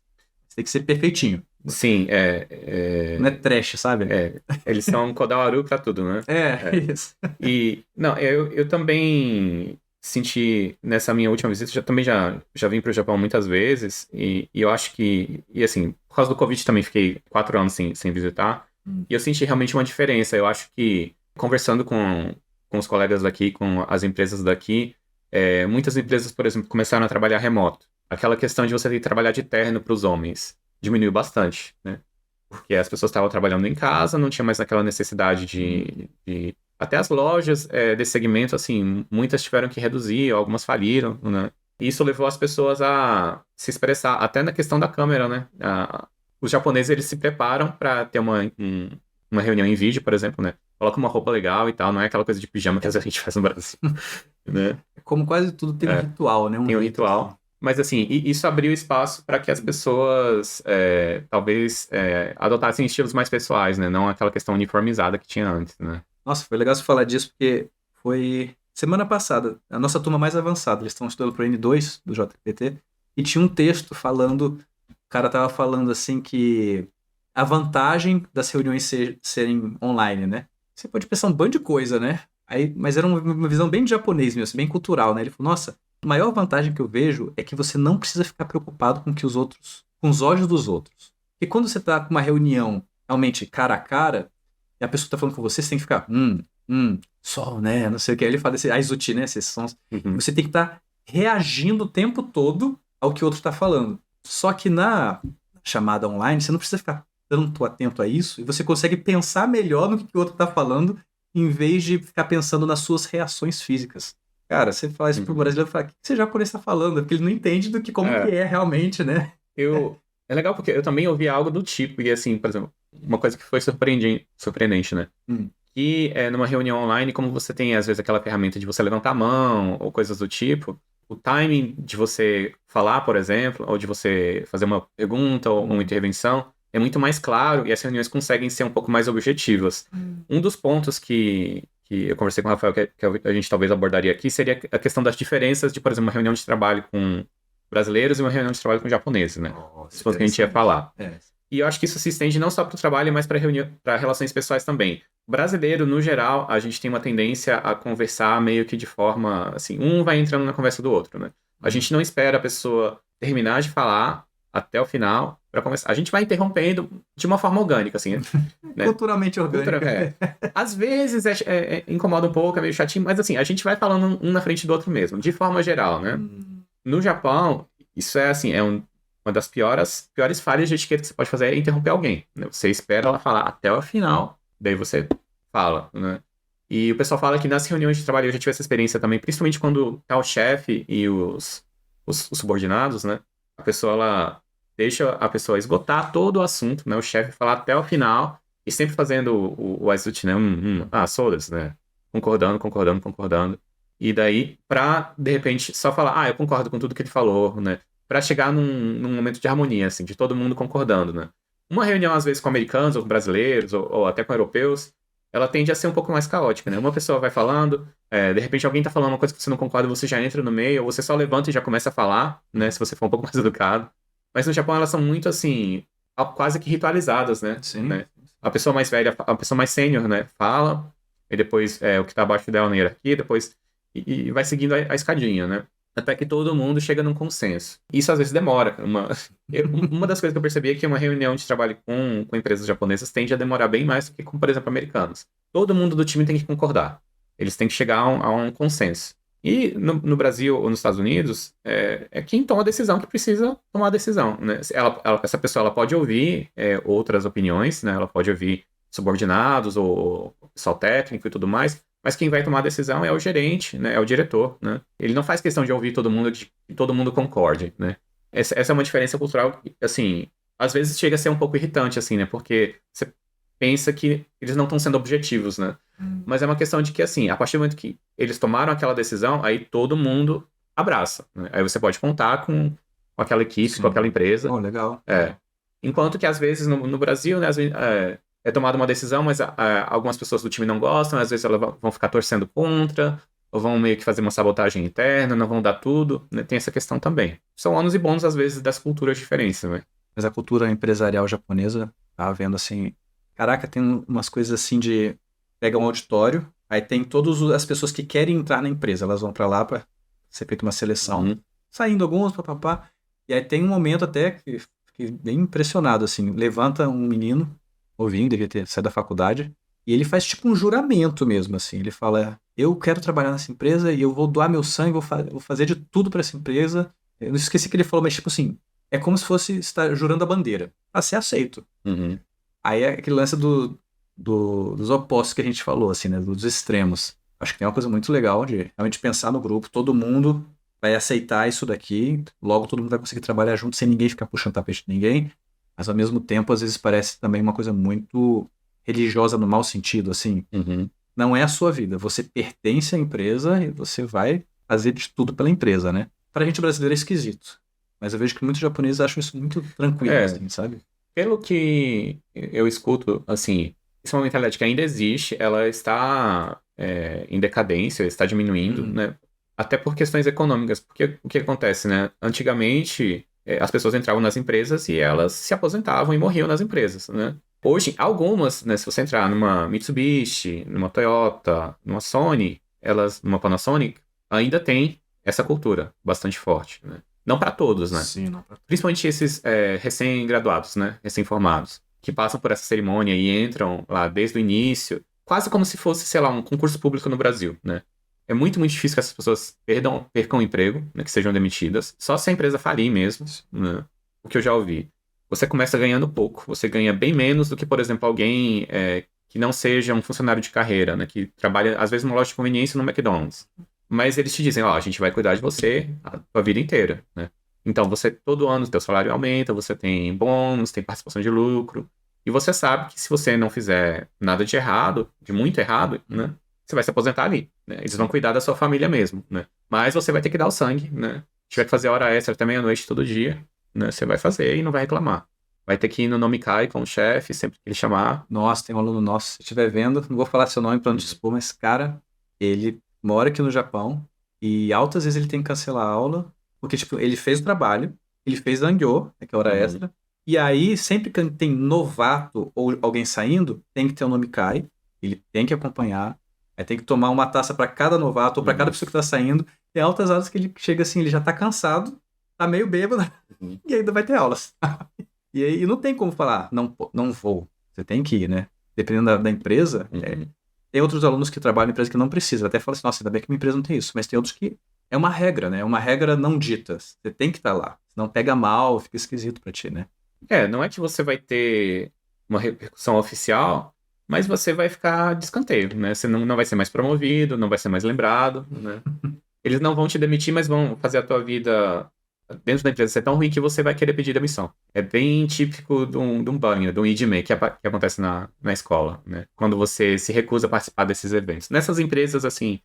Você tem que ser perfeitinho. Sim, Não é trash, sabe? Eles são Kodawaru pra tudo, né? Isso. E, não, eu também senti, nessa minha última visita, já vim pro Japão muitas vezes, e eu acho que, e assim, por causa do Covid também fiquei 4 anos sem visitar, e eu senti realmente uma diferença. Eu acho que, conversando com os colegas daqui, com as empresas daqui, muitas empresas, por exemplo, começaram a trabalhar remoto. Aquela questão de você ter que trabalhar de terno para os homens diminuiu bastante, né? porque as pessoas estavam trabalhando em casa, não tinha mais aquela necessidade de... Até as lojas desse segmento, assim, muitas tiveram que reduzir, algumas faliram, né? E isso levou as pessoas a se expressar, até na questão da câmera, né? Os japoneses, eles se preparam para ter uma reunião em vídeo, por exemplo, né? Coloca uma roupa legal e tal, não é aquela coisa de pijama que às vezes a gente faz no Brasil, né? Como quase tudo tem um ritual, né? Tem um rito, ritual. assim. Mas, assim, isso abriu espaço para que as pessoas, talvez, adotassem estilos mais pessoais, né? Não aquela questão uniformizada que tinha antes, né? Nossa, foi legal você falar disso, porque foi semana passada, a nossa turma mais avançada, eles estão estudando para o N2 do JPT, e tinha um texto falando, o cara tava falando assim que a vantagem das reuniões serem online, né? Você pode pensar um bando de coisa, né? Aí, mas era uma visão bem de japonês mesmo, assim, bem cultural, né? Ele falou, nossa, a maior vantagem que eu vejo é que você não precisa ficar preocupado com que os outros, com os olhos dos outros. E quando você tá com uma reunião realmente cara a cara, e a pessoa tá falando com você, você tem que ficar, sol, né? Não sei o que. Aí ele fala esse aizuti, né? Esses sons. Uhum. Você tem que estar reagindo o tempo todo ao que o outro tá falando. Só que na chamada online, você não precisa ficar tanto atento a isso e você consegue pensar melhor no que o outro tá falando em vez de ficar pensando nas suas reações físicas. Cara, você fala isso pro brasileiro e fala, o que você japonês tá falando? Porque ele não entende como que é realmente, né? É legal porque eu também ouvi algo do tipo, e assim, por exemplo, uma coisa que foi surpreendente, né? Que numa reunião online, como você tem às vezes aquela ferramenta de você levantar a mão ou coisas do tipo, o timing de você falar, por exemplo, ou de você fazer uma pergunta ou uma intervenção é muito mais claro e as reuniões conseguem ser um pouco mais objetivas. Um dos pontos que eu conversei com o Rafael, que a gente talvez abordaria aqui, seria a questão das diferenças de, por exemplo, uma reunião de trabalho com brasileiros e uma reunião de trabalho com japoneses, né? Isso foi o que a gente ia falar. E eu acho que isso se estende não só para o trabalho, mas para relações pessoas também. Brasileiro, no geral, a gente tem uma tendência a conversar meio que de forma, assim, um vai entrando na conversa do outro, né? A gente não espera a pessoa terminar de falar até o final para começar. A gente vai interrompendo de uma forma orgânica, assim, né? Culturalmente orgânica. Às vezes incomoda um pouco, é meio chatinho, mas assim, a gente vai falando um na frente do outro mesmo, de forma geral, né? No Japão, isso é assim, uma das piores falhas de etiqueta que você pode fazer é interromper alguém, né? Você espera ela falar até o final, daí você fala, né? E o pessoal fala que nas reuniões de trabalho, eu já tive essa experiência também, principalmente quando tá o chefe e os subordinados, né? A pessoa, ela deixa a pessoa esgotar todo o assunto, né? O chefe falar até o final e sempre fazendo o aizuchi, né? Sodas, né? Concordando. E daí, pra, de repente, só falar, eu concordo com tudo que ele falou, né? Pra chegar num momento de harmonia, assim, de todo mundo concordando, né? Uma reunião, às vezes, com americanos, ou com brasileiros, ou até com europeus, ela tende a ser um pouco mais caótica, né? Uma pessoa vai falando, de repente alguém tá falando uma coisa que você não concorda, você já entra no meio, ou você só levanta e já começa a falar, né? Se você for um pouco mais educado. Mas no Japão elas são muito, assim, quase que ritualizadas, né? Sim. Né? A pessoa mais velha, a pessoa mais sênior, né? Fala, e depois o que tá abaixo dela na hierarquia, depois... E vai seguindo a escadinha, né? Até que todo mundo chega num consenso. Isso às vezes demora. Uma das coisas que eu percebi é que uma reunião de trabalho com empresas japonesas tende a demorar bem mais do que com, por exemplo, americanos. Todo mundo do time tem que concordar. Eles têm que chegar a um consenso. E no Brasil ou nos Estados Unidos, é quem toma a decisão que precisa tomar a decisão, né? Essa pessoa ela pode ouvir outras opiniões, né? Ela pode ouvir subordinados ou pessoal técnico e tudo mais, mas quem vai tomar a decisão é o gerente, né? É o diretor, né? Ele não faz questão de ouvir todo mundo, de que todo mundo concorde, né? Essa é uma diferença cultural que, assim, às vezes chega a ser um pouco irritante, assim, né? Porque você pensa que eles não estão sendo objetivos, né? Mas é uma questão de que, assim, a partir do momento que eles tomaram aquela decisão, aí todo mundo abraça, né? Aí você pode contar com aquela equipe, Sim. com aquela empresa. Oh, legal. Enquanto que, às vezes, no Brasil, né? Às vezes, é tomada uma decisão, mas algumas pessoas do time não gostam, às vezes elas vão ficar torcendo contra, ou vão meio que fazer uma sabotagem interna, não vão dar tudo, né? Tem essa questão também. São ônus e bônus, às vezes, das culturas diferentes, né? Mas a cultura empresarial japonesa, tava vendo assim, caraca, tem umas coisas assim de pega um auditório, aí tem todas as pessoas que querem entrar na empresa, elas vão pra lá pra ser feita uma seleção, saindo algumas, papapá, e aí tem um momento até que fiquei bem impressionado, assim, levanta um menino, novinho, devia ter saído da faculdade, e ele faz tipo um juramento mesmo, assim, ele fala, eu quero trabalhar nessa empresa e eu vou doar meu sangue, vou fazer de tudo pra essa empresa. Eu não esqueci o que ele falou, mas tipo assim, é como se fosse estar jurando a bandeira. Ser aceito. Aí é aquele lance dos opostos que a gente falou, assim, né? Dos extremos. Acho que tem uma coisa muito legal de realmente pensar no grupo, todo mundo vai aceitar isso daqui, logo todo mundo vai conseguir trabalhar junto sem ninguém ficar puxando tapete de ninguém, mas ao mesmo tempo, às vezes parece também uma coisa muito religiosa no mau sentido, assim. Uhum. Não é a sua vida, você pertence à empresa e você vai fazer de tudo pela empresa, né? Pra gente brasileiro é esquisito, mas eu vejo que muitos japoneses acham isso muito tranquilo, É, assim, sabe? pelo que eu escuto, assim, essa é uma mentalidade que ainda existe, ela está em decadência, está diminuindo, Uhum. né? Até por questões econômicas. Porque o que acontece, né? Antigamente, as pessoas entravam nas empresas e elas se aposentavam e morriam nas empresas, né? Hoje, algumas, né? Se você entrar numa Mitsubishi, numa Toyota, numa Sony, numa Panasonic, ainda tem essa cultura bastante forte, né? Não para todos, né? Sim, não. Principalmente esses recém-graduados, né? Recém-formados, que passam por essa cerimônia e entram lá desde o início, quase como se fosse, sei lá, um concurso público no Brasil, né? É muito, muito difícil que essas pessoas percam o emprego, né? Que sejam demitidas. Só se a empresa falir mesmo, né? O que eu já ouvi. Você começa ganhando pouco, você ganha bem menos do que, por exemplo, alguém que não seja um funcionário de carreira, né? Que trabalha, às vezes, numa loja de conveniência no McDonald's. Mas eles te dizem, ó, a gente vai cuidar de você a tua vida inteira, né? Então, você, todo ano, teu salário aumenta, você tem bônus, tem participação de lucro, e você sabe que se você não fizer nada de errado, de muito errado, né, você vai se aposentar ali, né? Eles vão cuidar da sua família mesmo, né? Mas você vai ter que dar o sangue, né? Se tiver que fazer hora extra até meia-noite todo dia, né? Você vai fazer e não vai reclamar. Vai ter que ir no Nomikai com o chefe, sempre que ele chamar. Nossa, tem um aluno nosso, se estiver vendo, não vou falar seu nome pra não te expor, mas, cara, ele mora aqui no Japão e altas vezes ele tem que cancelar a aula, porque, tipo, ele fez o trabalho, ele fez Dangyo, né, que é hora Uhum, extra, e aí, sempre que tem novato ou alguém saindo, tem que ter um nome Kai, ele tem que acompanhar, aí tem que tomar uma taça pra cada novato ou pra cada uhum, pessoa que tá saindo, e altas horas que ele chega assim, ele já tá cansado, tá meio bêbado, uhum, e ainda vai ter aulas. E aí não tem como falar, não, não vou. Você tem que ir, né? Dependendo da empresa, uhum. tem outros alunos que trabalham em empresa que não precisam. Até fala assim, nossa, ainda bem que minha empresa não tem isso. Mas tem outros que é uma regra, né? É uma regra não dita. Você tem que estar lá. Senão pega mal, fica esquisito pra ti, né? Não é que você vai ter uma repercussão oficial, mas você vai ficar de escanteio, né? Você não vai ser mais promovido, não vai ser mais lembrado, né? Eles não vão te demitir, mas vão fazer a tua vida dentro da empresa ser tão ruim que você vai querer pedir demissão. É bem típico de um bullying, de um IDME que acontece na escola, né? Quando você se recusa a participar desses eventos. Nessas empresas, assim,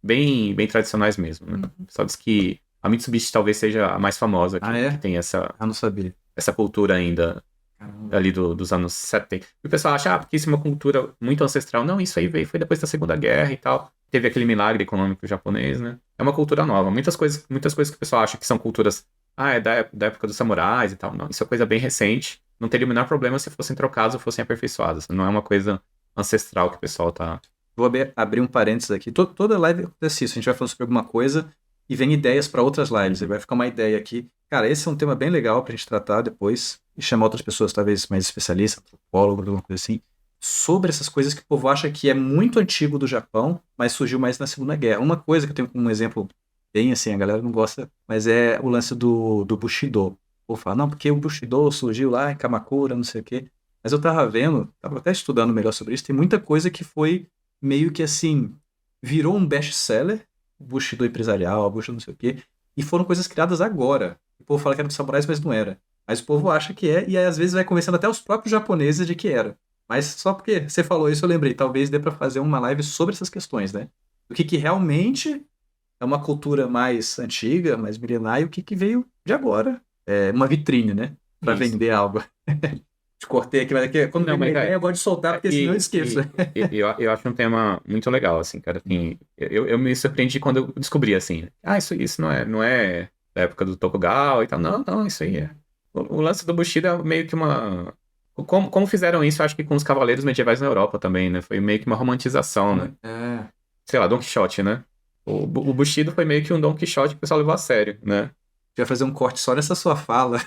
bem, bem tradicionais mesmo, né? O pessoal diz que a Mitsubishi talvez seja a mais famosa, Ah, que é? tem essa, Eu não sabia. essa cultura ainda Caramba. ali dos anos 70. E o pessoal acha, porque isso é uma cultura muito ancestral. Não, isso aí foi depois da Segunda Guerra e tal. Teve aquele milagre econômico japonês, né? É uma cultura nova. Muitas coisas que o pessoal acha que são culturas, da época dos samurais e tal. Não, isso é coisa bem recente. Não teria o menor problema se fossem trocados ou fossem aperfeiçoadas. Não é uma coisa ancestral que o pessoal tá. Vou abrir um parênteses aqui. Toda live acontece isso. A gente vai falando sobre alguma coisa e vem ideias para outras lives. Aí Uhum. vai ficar uma ideia aqui. Cara, esse é um tema bem legal pra gente tratar depois e chamar outras pessoas, talvez mais especialistas, antropólogos, alguma coisa assim, sobre essas coisas que o povo acha que é muito antigo do Japão, mas surgiu mais na Segunda Guerra. Uma coisa que eu tenho como exemplo bem assim, a galera não gosta, mas é o lance do Bushido. O povo fala, não, porque o Bushido surgiu lá em Kamakura, não sei o quê. Mas eu tava vendo, tava até estudando melhor sobre isso, tem muita coisa que foi meio que assim, virou um best-seller, Bushido empresarial, Bushido não sei o quê, e foram coisas criadas agora. O povo fala que era dos samurais, mas não era. Mas o povo acha que é, e aí, às vezes vai convencendo até os próprios japoneses de que era. Mas só porque você falou isso, eu lembrei. Talvez dê pra fazer uma live sobre essas questões, né? O que realmente é uma cultura mais antiga, mais milenar, e o que veio de agora. É uma vitrine, né? Pra Isso. vender algo. Te cortei aqui, mas aqui, quando Não, vem uma mas ideia, eu gosto de soltar, porque senão eu e, esqueço. e, eu acho um tema muito legal, assim, cara. Assim, eu me surpreendi quando eu descobri, assim, isso não é da época do Tokugawa e tal. Não, não, isso aí é. O lance do Bushido é meio que uma. Como fizeram isso, eu acho que com os cavaleiros medievais na Europa também, né? Foi meio que uma romantização, né? É. Sei lá, Don Quixote, né? O Bushido foi meio que um Don Quixote que o pessoal levou a sério, né? Vai fazer um corte só nessa sua fala.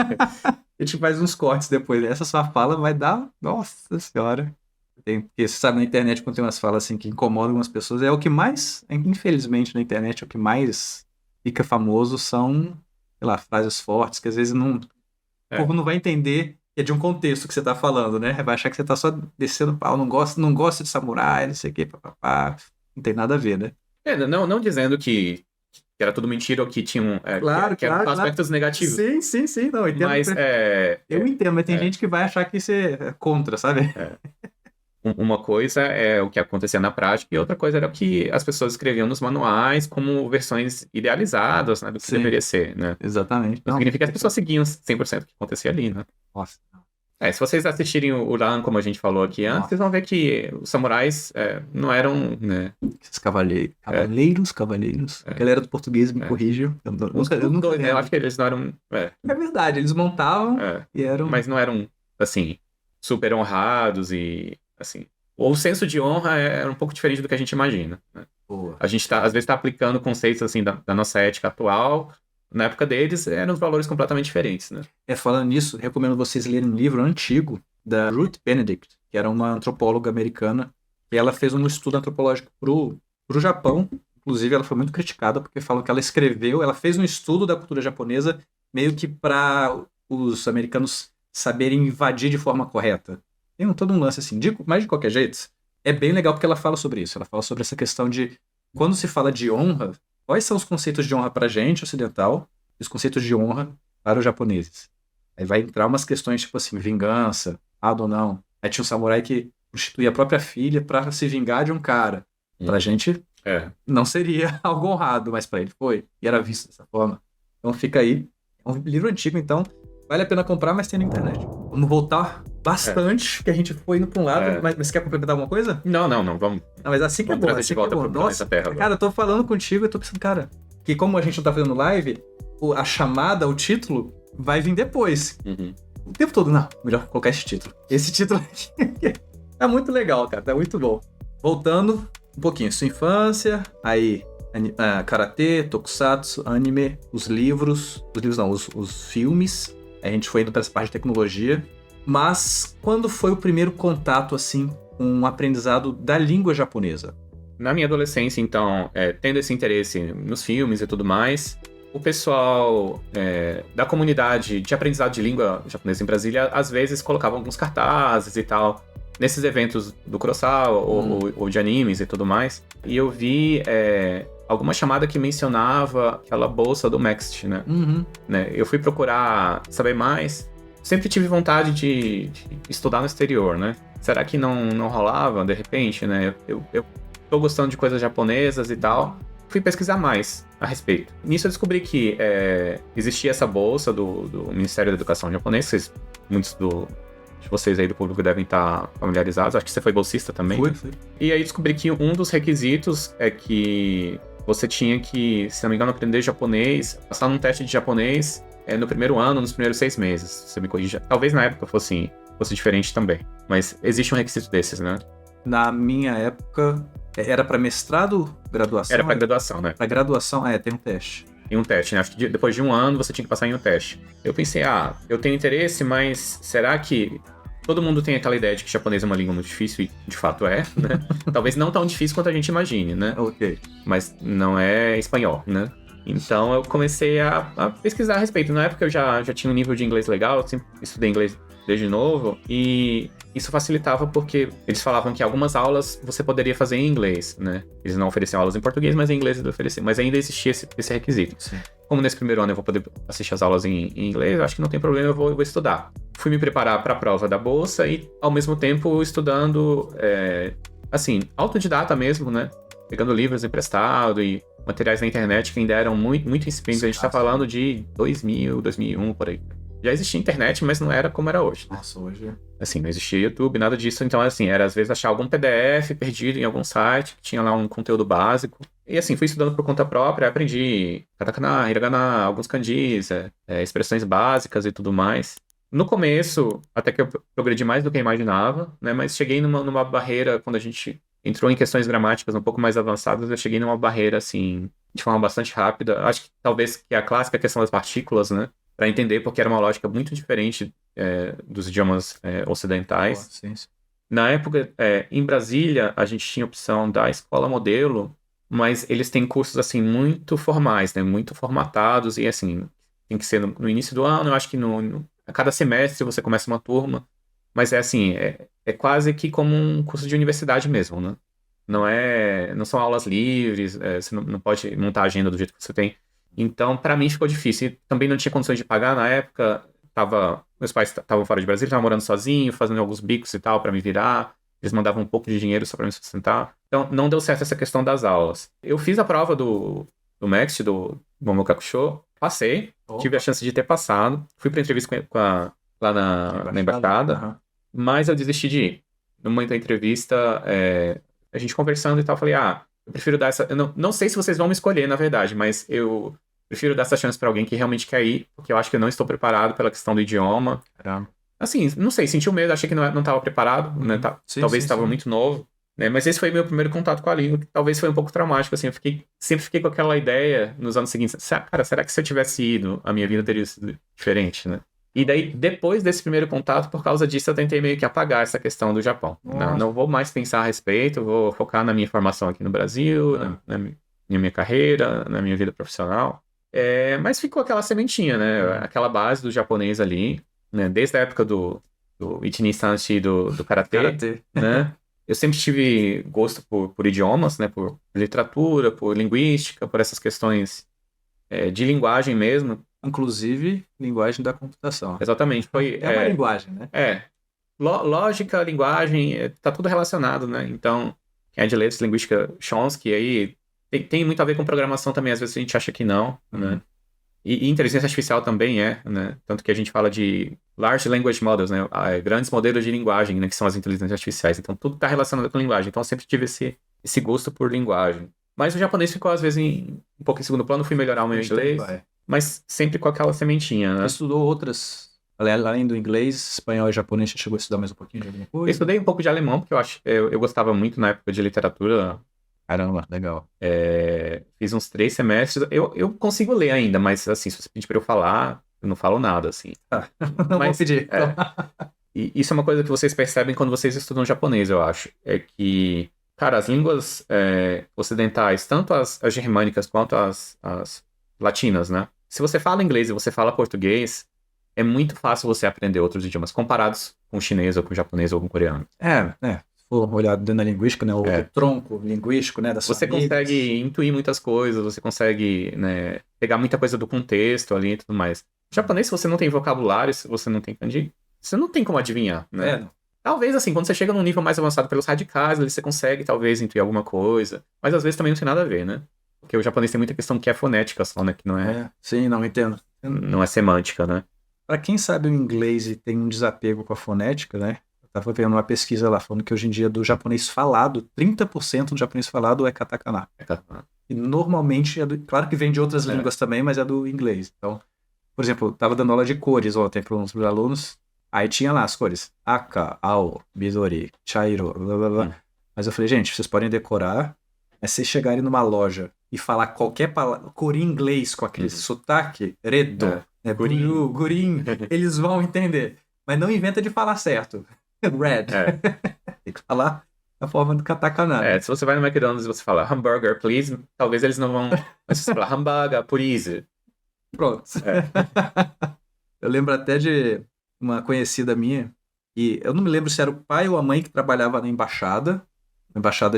A gente faz uns cortes depois. Essa sua fala vai dar. Nossa Senhora. Porque você sabe, na internet, quando tem umas falas assim que incomodam algumas pessoas, é o que mais, infelizmente, na internet, é o que mais fica famoso são, sei lá, frases fortes, que às vezes não, o É. povo não vai entender é de um contexto que você tá falando, né? Vai achar que você tá só descendo pau, não gosta de samurai, não sei o quê, papapá. Não tem nada a ver, né? Não dizendo que era tudo mentira ou que tinham Claro, que eram claro, claro. aspectos negativos. Sim, não, eu entendo. Mas Eu entendo, mas tem gente que vai achar que você é contra, sabe? uma coisa é o que acontecia na prática e outra coisa era o que as pessoas escreviam nos manuais como versões idealizadas, né, do que Sim. deveria ser, né? Exatamente. Não significa que as pessoas seguiam 100% o que acontecia ali, né? Nossa. Se vocês assistirem o Lan, como a gente falou aqui antes, Nossa. vocês vão ver que os samurais não eram, né? Esses cavaleiros. A galera do português me corrige. Eu nunca dois, né? Eu lembro. acho que eles não eram. É verdade, eles montavam e eram. Mas não eram, assim, super honrados e, assim. O senso de honra era um pouco diferente do que a gente imagina, né? Boa. A gente às vezes está aplicando conceitos, assim, da nossa ética atual. Na época deles, eram valores completamente diferentes, né? Falando nisso, recomendo vocês lerem um livro antigo da Ruth Benedict, que era uma antropóloga americana, e ela fez um estudo antropológico pro Japão. Inclusive, ela foi muito criticada porque falam que ela fez um estudo da cultura japonesa meio que para os americanos saberem invadir de forma correta. Tem todo um lance assim, mas de qualquer jeito, é bem legal porque ela fala sobre isso. Ela fala sobre essa questão de, quando se fala de honra, quais são os conceitos de honra para a gente, ocidental, e os conceitos de honra para os japoneses. Aí vai entrar umas questões tipo assim, vingança, ou não. Aí tinha um samurai que prostituía a própria filha para se vingar de um cara. Pra gente, não seria algo honrado, mas para ele foi. E era visto dessa forma. Então fica aí. É um livro antigo, então vale a pena comprar, mas tem na internet. Vamos voltar bastante, que a gente foi indo para um lado. Mas você quer complementar alguma coisa? Não, vamos. Não, mas assim que é bom. Trazer Assim de volta que é bom. pro planeta Terra. Cara, eu tô falando contigo e tô pensando, cara, que como a gente não tá fazendo live, a chamada, o título, vai vir depois. Uhum. O tempo todo, não, melhor colocar esse título. Esse título aqui tá muito legal, cara, tá muito bom. Voltando um pouquinho, sua infância, aí karatê, tokusatsu, anime, os livros não, os filmes, a gente foi indo pra essa parte de tecnologia, mas quando foi o primeiro contato, assim, com o aprendizado da língua japonesa? Na minha adolescência, então, tendo esse interesse nos filmes e tudo mais, o pessoal da comunidade de aprendizado de língua japonesa em Brasília, às vezes colocavam alguns cartazes e tal, nesses eventos do Kurosawa ou de animes e tudo mais. E eu vi alguma chamada que mencionava aquela bolsa do Next, né? Uhum. Eu fui procurar saber mais. Sempre tive vontade de estudar no exterior, né? Será que não rolava, de repente, né? Eu tô gostando de coisas japonesas e tal. Fui pesquisar mais a respeito. Nisso eu descobri que existia essa bolsa do Ministério da Educação japonês. Muitos de vocês aí do público devem estar familiarizados. Acho que você foi bolsista também. Fui. E aí descobri que um dos requisitos é que você tinha que, se não me engano, aprender japonês, passar num teste de japonês no primeiro ano, nos primeiros 6 meses. Você me corrija. Talvez na época fosse diferente também. Mas existe um requisito desses, né? Na minha época, era para mestrado, graduação? Era para graduação, né? Para graduação, tem um teste. Em um teste, né? Acho que depois de 1 ano você tinha que passar em um teste. Eu pensei, eu tenho interesse, mas será que todo mundo tem aquela ideia de que japonês é uma língua muito difícil? E de fato é, né? Talvez não tão difícil quanto a gente imagine, né? Ok. Mas não é espanhol, né? Então eu comecei a pesquisar a respeito. Na época eu já tinha um nível de inglês legal, eu sempre estudei inglês desde novo, e isso facilitava porque eles falavam que algumas aulas você poderia fazer em inglês, né? Eles não ofereciam aulas em português, mas em inglês eles ofereciam. Mas ainda existia esse requisito. Sim. Como nesse primeiro ano eu vou poder assistir as aulas em inglês, eu acho que não tem problema, eu vou estudar. Fui me preparar para a prova da bolsa e, ao mesmo tempo, estudando, assim, autodidata mesmo, né? Pegando livros emprestados e materiais na internet que ainda eram muito, muito incipientes. A gente tá falando de 2000, 2001, por aí. Já existia internet, mas não era como era hoje. Nossa, hoje... Assim, não existia YouTube, nada disso. Então, assim, era às vezes achar algum PDF perdido em algum site que tinha lá um conteúdo básico. E assim, fui estudando por conta própria, aprendi katakana, hiragana, alguns kanjis, expressões básicas e tudo mais. No começo, até que eu progredi mais do que eu imaginava, né? Mas cheguei numa barreira, quando a gente entrou em questões gramáticas um pouco mais avançadas, eu cheguei numa barreira, assim, de forma bastante rápida. Acho que talvez que a clássica questão das partículas, né? Para entender, porque era uma lógica muito diferente dos idiomas ocidentais. Sim. Na época, em Brasília, a gente tinha a opção da escola modelo, mas eles têm cursos, assim, muito formais, né? Muito formatados, e, assim, tem que ser no início do ano, eu acho que A cada semestre você começa uma turma, mas é assim, é quase que como um curso de universidade mesmo, né? Não são aulas livres, você não pode montar a agenda do jeito que você tem. Então, para mim ficou difícil. E também não tinha condições de pagar na época. Meus pais estavam fora de Brasília, estavam morando sozinho, fazendo alguns bicos e tal para me virar. Eles mandavam um pouco de dinheiro só para me sustentar. Então, não deu certo essa questão das aulas. Eu fiz a prova do MEXT, do Momokaku Show, passei, tive a chance de ter passado. Fui para entrevista lá na embaixada, mas eu desisti de ir. No momento da entrevista, a gente conversando e tal, eu falei, eu prefiro dar essa... Eu não sei se vocês vão me escolher, na verdade, mas eu prefiro dar essa chance pra alguém que realmente quer ir, porque eu acho que eu não estou preparado pela questão do idioma. Assim, não sei, senti o medo, achei que não estava preparado, né? Talvez estava muito novo, né? Mas esse foi meu primeiro contato com a língua, que talvez foi um pouco traumático, assim, sempre fiquei com aquela ideia nos anos seguintes, cara, será que se eu tivesse ido, a minha vida teria sido diferente, né? E daí, depois desse primeiro contato, por causa disso, eu tentei meio que apagar essa questão do Japão. Não vou mais pensar a respeito, vou focar na minha formação aqui no Brasil, na minha carreira, na minha vida profissional. Mas ficou aquela sementinha, né? Aquela base do japonês ali, né? Desde a época do Ichini-sanshi do karatê, né? Eu sempre tive gosto por idiomas, né? Por literatura, por linguística, por essas questões de linguagem mesmo. Inclusive, linguagem da computação. Exatamente. É uma linguagem, né? Lógica, linguagem, tá tudo relacionado, né? Então, quem é de letras, linguística, Chomsky, aí tem muito a ver com programação também, às vezes a gente acha que não, né? E inteligência artificial também né? Tanto que a gente fala de Large Language Models, né? Grandes modelos de linguagem, né? Que são as inteligências artificiais. Então, tudo tá relacionado com linguagem. Então, eu sempre tive esse gosto por linguagem. Mas o japonês ficou, às vezes, um pouco em segundo plano. Fui melhorar o meu inglês. Mas sempre com aquela sementinha, né? Você estudou outras, além do inglês, espanhol e japonês, você chegou a estudar mais um pouquinho de alguma coisa? Eu estudei um pouco de alemão, porque eu gostava muito na época de literatura. Caramba, legal. Fiz uns 3 semestres. Eu consigo ler ainda, mas assim, se você pedir pra eu falar, eu não falo nada, assim. Não vou pedir. E isso é uma coisa que vocês percebem quando vocês estudam japonês, eu acho. É que, cara, as línguas ocidentais, tanto as germânicas quanto as latinas, né? Se você fala inglês e você fala português, é muito fácil você aprender outros idiomas, comparados com o chinês ou com o japonês ou com o coreano. Se for olhar dentro da linguística, né, o tronco linguístico, né, das Você consegue intuir muitas coisas, você consegue, né, pegar muita coisa do contexto ali e tudo mais. O japonês, se você não tem vocabulário, se você não tem kanji, você não tem como adivinhar, né? Não. Talvez, assim, quando você chega num nível mais avançado pelos radicais, ali você consegue, talvez, intuir alguma coisa, mas às vezes também não tem nada a ver, né? Porque o japonês tem muita questão que é fonética só, né? Que não é... Sim, não, entendo. Não é semântica, né? Pra quem sabe o inglês e tem um desapego com a fonética, né? Eu tava vendo uma pesquisa lá falando que hoje em dia do japonês falado, 30% do japonês falado é katakana. E normalmente claro que vem de outras línguas também, mas é do inglês. Então, por exemplo, eu tava dando aula de cores ontem para uns alunos, aí tinha lá as cores. Aka, ao, midori, chairo, blá blá blá. Mas eu falei, gente, vocês podem decorar, mas se vocês chegarem numa loja e falar qualquer palavra, cor em inglês com aquele sotaque, redo, blue, green, eles vão entender. Mas não inventa de falar certo. Red. Tem que falar da forma do katakana. Se você vai no McDonald's e você fala hambúrguer, please, talvez eles não vão... Mas se você falar hambúrguer, please. Pronto. Eu lembro até de uma conhecida minha, e eu não me lembro se era o pai ou a mãe que trabalhava na embaixada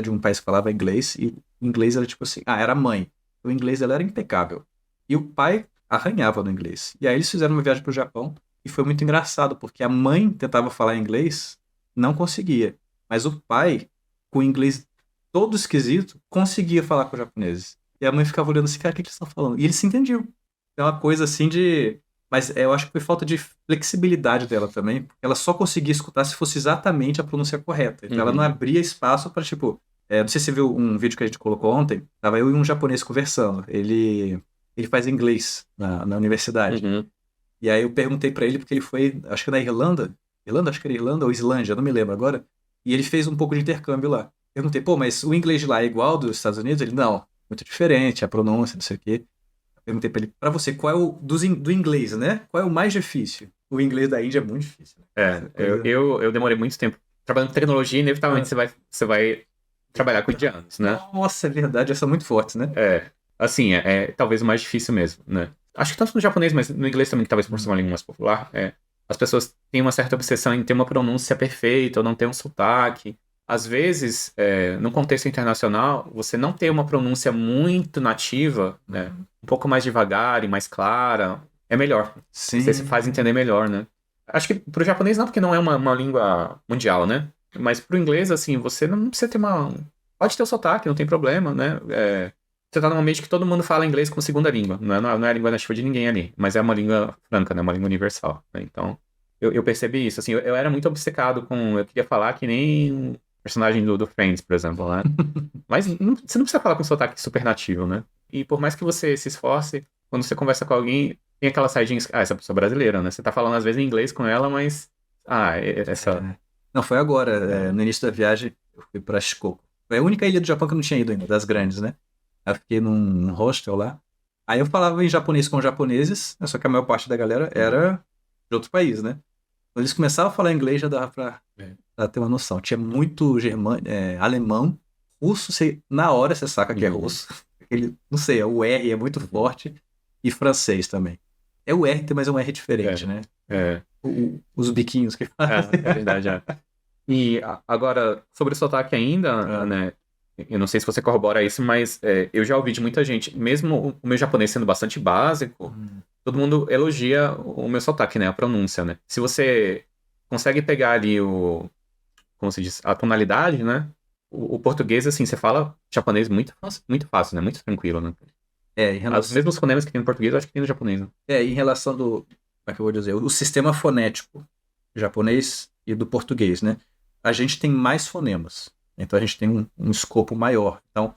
de um país que falava inglês, e o inglês era tipo assim, era a mãe. O inglês dela era impecável. E o pai arranhava no inglês. E aí eles fizeram uma viagem pro Japão, e foi muito engraçado, porque a mãe tentava falar inglês, não conseguia. Mas o pai, com o inglês todo esquisito, conseguia falar com os japoneses. E a mãe ficava olhando assim, cara, o que eles estão falando? E eles se entendiam. É uma coisa assim de... Mas eu acho que foi falta de flexibilidade dela também, porque ela só conseguia escutar se fosse exatamente a pronúncia correta. Então ela não abria espaço para, tipo... não sei se você viu um vídeo que a gente colocou ontem, tava eu e um japonês conversando. Ele faz inglês na universidade. E aí eu perguntei pra ele, porque ele foi, acho que na Irlanda, acho que era Irlanda ou Islândia, não me lembro agora, e ele fez um pouco de intercâmbio lá. Perguntei, mas o inglês de lá é igual dos Estados Unidos? Ele, não, muito diferente, a pronúncia, não sei o quê. Perguntei pra ele, pra você, qual é o do inglês, né? Qual é o mais difícil? O inglês da Índia é muito difícil. Né? Eu demorei muito tempo. Trabalhando com tecnologia, inevitavelmente você vai trabalhar com indianos, né? Nossa, é verdade, eles são muito fortes, né? Assim, talvez o mais difícil mesmo, né? Acho que tanto no japonês, mas no inglês também, que talvez por ser uma língua mais popular, as pessoas têm uma certa obsessão em ter uma pronúncia perfeita ou não ter um sotaque. Às vezes, no contexto internacional, você não ter uma pronúncia muito nativa, né? Um pouco mais devagar e mais clara, é melhor. Sim. Você se faz entender melhor, né? Acho que pro japonês não, porque não é uma língua mundial, né? Mas pro inglês, assim, você não precisa ter uma... Pode ter o sotaque, não tem problema, né? Você tá num ambiente que todo mundo fala inglês como segunda língua. Não é a língua nativa de ninguém ali, mas é uma língua franca, né? Uma língua universal, né? Então, eu percebi isso, assim, eu era muito obcecado com... Eu queria falar que nem um personagem do Friends, por exemplo, né? Mas você não precisa falar com sotaque super nativo, né? E por mais que você se esforce, quando você conversa com alguém, tem aquela saidinha... essa pessoa é brasileira, né? Você tá falando às vezes em inglês com ela, mas... essa... Não, foi agora, no início da viagem, eu fui pra Shikoku. Foi a única ilha do Japão que eu não tinha ido ainda, das grandes, né? Eu fiquei num hostel lá. Aí eu falava em japonês com japoneses, só que a maior parte da galera era de outro país, né? Quando eles começavam a falar inglês, já dava pra ter uma noção. Tinha muito alemão, russo, na hora você saca que é russo. Não sei, o R é muito forte. E francês também. É o R, mas é um R diferente, né? Os biquinhos que fazem. É verdade, E agora, sobre o sotaque ainda, né? Eu não sei se você corrobora isso, mas eu já ouvi de muita gente, mesmo o meu japonês sendo bastante básico, todo mundo elogia o meu sotaque, né? A pronúncia, né? Se você consegue pegar ali como se diz, a tonalidade, né? O português, assim, você fala japonês muito fácil, né? Muito tranquilo, né? Os mesmos fonemas que tem no português, eu acho que tem no japonês, né? Em relação como é que eu vou dizer? O sistema fonético japonês e do português, né? A gente tem mais fonemas. Então a gente tem um escopo maior. Então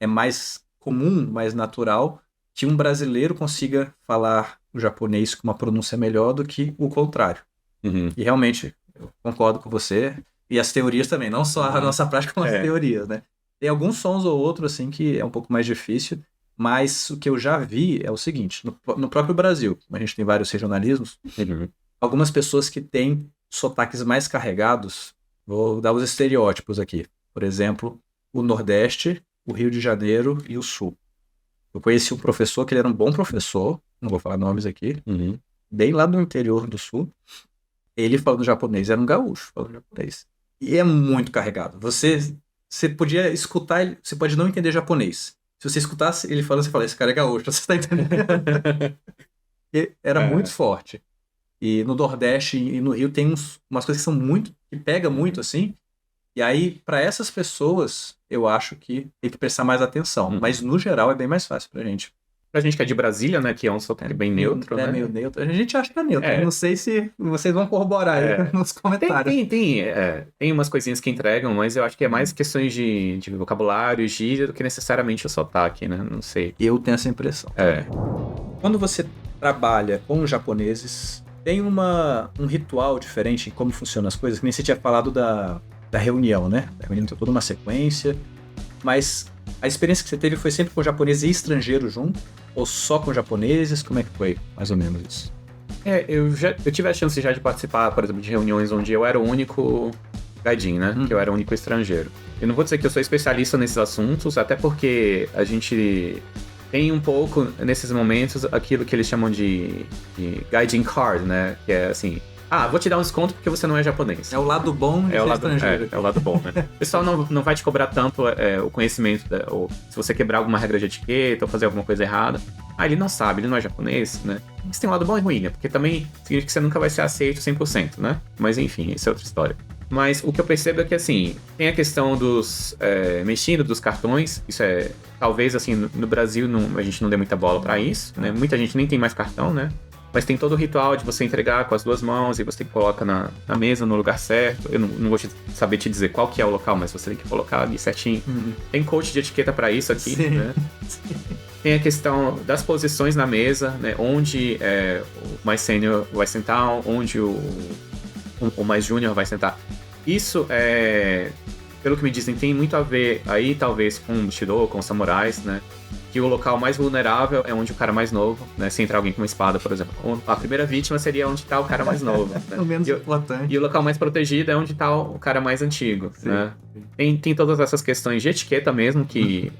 é mais comum, mais natural que um brasileiro consiga falar o japonês com uma pronúncia melhor do que o contrário. Uhum. E realmente, eu concordo com você. E as teorias também, não só a nossa prática, como as teorias, né? Tem alguns sons ou outros, assim, que é um pouco mais difícil, mas o que eu já vi é o seguinte, no próprio Brasil, a gente tem vários regionalismos, algumas pessoas que têm sotaques mais carregados, vou dar os estereótipos aqui. Por exemplo, o Nordeste, o Rio de Janeiro e o Sul. Eu conheci um professor que ele era um bom professor, não vou falar nomes aqui, bem lá do interior do Sul. Ele falando japonês, era um gaúcho falando japonês. E é muito carregado. Você podia escutar, você pode não entender japonês. Se você escutasse ele falando, você fala, esse cara é gaúcho, você está entendendo? E era muito forte. E no Nordeste e no Rio tem umas coisas que são que pega muito, assim. E aí, para essas pessoas, eu acho que tem que prestar mais atenção. Mas, no geral, é bem mais fácil pra gente. Pra gente que é de Brasília, né, que é um sotaque bem neutro, né? É meio neutro. A gente acha que é neutro. Não sei se vocês vão corroborar aí nos comentários. Tem umas coisinhas que entregam, mas eu acho que é mais questões de vocabulário, gíria, do que necessariamente o sotaque, né? Não sei. Eu tenho essa impressão. Quando você trabalha com os japoneses, tem um ritual diferente em como funcionam as coisas, que nem você tinha falado da reunião, né? A reunião tem toda uma sequência, mas a experiência que você teve foi sempre com japonês e estrangeiro junto? Ou só com japoneses? Como é que foi, mais ou menos, isso? Eu tive a chance já de participar, por exemplo, de reuniões onde eu era o único gaijin, né? Que eu era o único estrangeiro. Eu não vou dizer que eu sou especialista nesses assuntos, até porque a gente tem um pouco, nesses momentos, aquilo que eles chamam de gaijin card, né? Que é assim... vou te dar um desconto porque você não é japonês. É o lado bom de ser estrangeiro. É o lado bom, né? O pessoal não vai te cobrar tanto o conhecimento, ou se você quebrar alguma regra de etiqueta ou fazer alguma coisa errada. Ele não sabe, ele não é japonês, né? Isso tem um lado bom e ruim, né? Porque também significa que você nunca vai ser aceito 100%, né? Mas enfim, isso é outra história. Mas o que eu percebo é que, assim, tem a questão dos mexindo dos cartões. Isso talvez, assim, no Brasil a gente não dê muita bola pra isso, né? Muita gente nem tem mais cartão, né? Mas tem todo o ritual de você entregar com as duas mãos e você coloca na mesa, no lugar certo. Eu não vou saber te dizer qual que é o local, mas você tem que colocar ali certinho. Tem coach de etiqueta pra isso aqui, né? Tem a questão das posições na mesa, né? Onde o mais sênior vai sentar, onde o mais júnior vai sentar. Isso, pelo que me dizem, tem muito a ver aí, talvez, com o Bushido, com os samurais, né? que o local mais vulnerável é onde o cara mais novo, né? Se entrar alguém com uma espada, por exemplo. A primeira vítima seria onde tá o cara mais novo. Né? O menos importante. E o local mais protegido é onde tá o cara mais antigo, Sim. né? Tem todas essas questões de etiqueta mesmo que...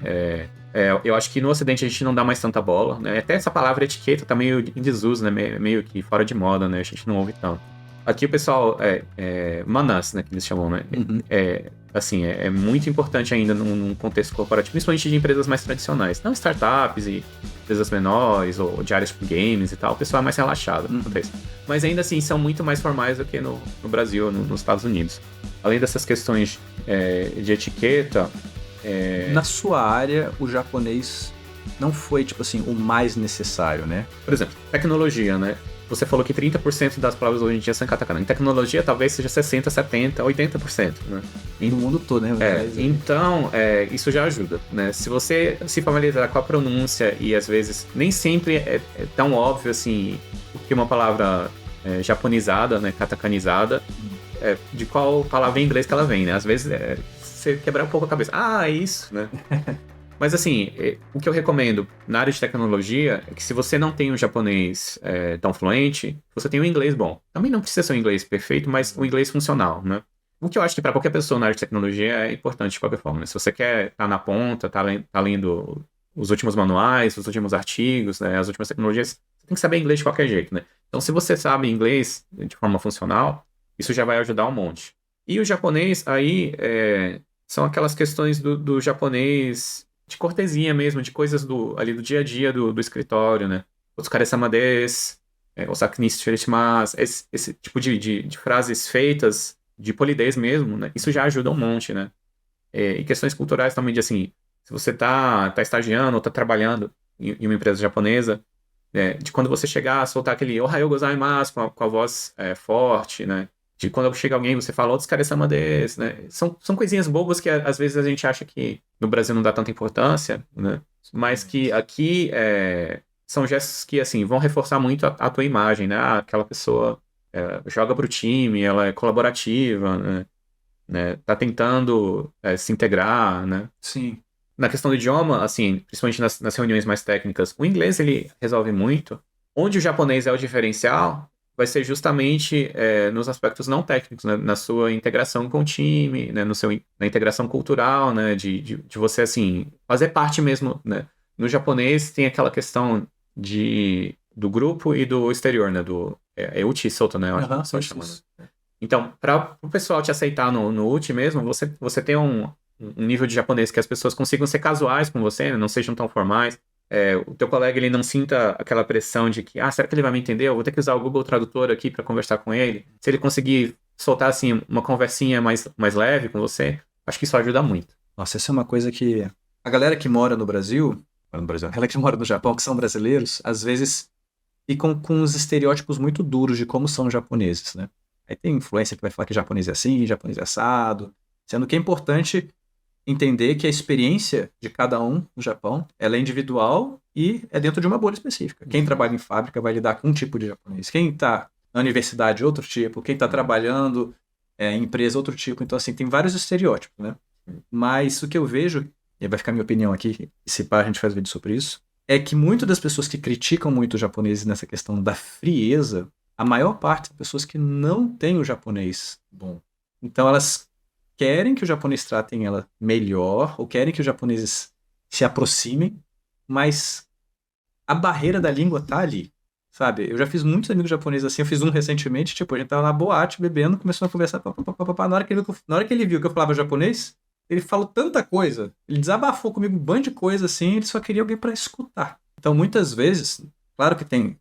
eu acho que no Ocidente a gente não dá mais tanta bola, né? Até essa palavra etiqueta tá meio em desuso, né? Meio que fora de moda, né? A gente não ouve tanto. Aqui o pessoal... manas, né? Que eles chamam, né? É muito importante ainda num contexto corporativo, principalmente de empresas mais tradicionais. Não startups e empresas menores, ou de áreas tipo games e tal. O pessoal é mais relaxado quanto a isso. Mas ainda assim, são muito mais formais do que no Brasil, nos Estados Unidos. Além dessas questões de etiqueta... Na sua área, o japonês não foi, tipo assim, o mais necessário, né? Por exemplo, tecnologia, né? Você falou que 30% das palavras hoje em dia são em katakana. Em tecnologia, talvez seja 60%, 70%, 80%, né? No mundo todo, né? Então, isso já ajuda, né? Se você se familiarizar com a pronúncia e, às vezes, nem sempre é tão óbvio, assim, que uma palavra japonizada, né? Katakanizada, de qual palavra em inglês que ela vem, né? Às vezes, você quebrar um pouco a cabeça. Ah, é isso, né? Mas assim, o que eu recomendo na área de tecnologia é que se você não tem um japonês tão fluente, você tem um inglês bom. Também não precisa ser um inglês perfeito, mas um inglês funcional, né? O que eu acho que para qualquer pessoa na área de tecnologia é importante de qualquer forma, né? Se você quer estar na ponta, tá lendo os últimos manuais, os últimos artigos, né? As últimas tecnologias, você tem que saber inglês de qualquer jeito, né? Então, se você sabe inglês de forma funcional, isso já vai ajudar um monte. E o japonês, aí, são aquelas questões do japonês de cortesia mesmo, de coisas ali do dia a dia do escritório, né? Otsukare-sama desu, osaki ni shirashimasu, esse tipo de frases feitas, de polidez mesmo, né? Isso já ajuda um monte, né? E questões culturais também, de assim, se você tá estagiando ou tá trabalhando em uma empresa japonesa, de quando você chegar a soltar aquele ohayou gozaimasu com a voz forte, né? De quando chega alguém, você fala otsukare-sama desu, né? São coisinhas bobas que às vezes a gente acha que no Brasil não dá tanta importância, né? Mas que aqui são gestos que, assim, vão reforçar muito a tua imagem, né? Aquela pessoa joga pro time, ela é colaborativa, né? Tá tentando se integrar, né? Sim. Na questão do idioma, assim, principalmente nas reuniões mais técnicas, o inglês, ele resolve muito. Onde o japonês é o diferencial vai ser justamente nos aspectos não técnicos, né? Na sua integração com o time, né? Na integração cultural, né? De você, assim, fazer parte mesmo, né? No japonês tem aquela questão do grupo e do exterior, né? Uchi e Soto, né? Eu acho que você chama, né? Então, para o pessoal te aceitar no Uchi mesmo, você tem um nível de japonês que as pessoas consigam ser casuais com você, né? Não sejam tão formais. O teu colega, ele não sinta aquela pressão de que, será que ele vai me entender? Eu vou ter que usar o Google Tradutor aqui para conversar com ele. Se ele conseguir soltar, assim, uma conversinha mais leve com você, acho que isso ajuda muito. Nossa, essa é uma coisa que a galera que mora no Brasil, a galera que mora no Japão, que são brasileiros, às vezes ficam com uns estereótipos muito duros de como são os japoneses, né? Aí tem influência que vai falar que japonês é assim, japonês é assado, sendo que é importante entender que a experiência de cada um no Japão, ela é individual e é dentro de uma bolha específica. Quem trabalha em fábrica vai lidar com um tipo de japonês. Quem está na universidade, outro tipo. Quem está trabalhando em empresa, outro tipo. Então, assim, tem vários estereótipos, né? Mas o que eu vejo, e vai ficar minha opinião aqui, e se pá, a gente faz vídeo sobre isso, é que muitas das pessoas que criticam muito os japoneses nessa questão da frieza, a maior parte das pessoas que não têm o japonês bom. Então, elas querem que os japoneses tratem ela melhor, ou querem que os japoneses se aproximem, mas a barreira da língua tá ali, sabe? Eu já fiz muitos amigos japoneses assim, eu fiz um recentemente, tipo, a gente tava na boate, bebendo, começou a conversar, na hora que ele viu que eu falava japonês, ele falou tanta coisa, ele desabafou comigo um bando de coisa assim, ele só queria alguém para escutar. Então, muitas vezes, claro que tem,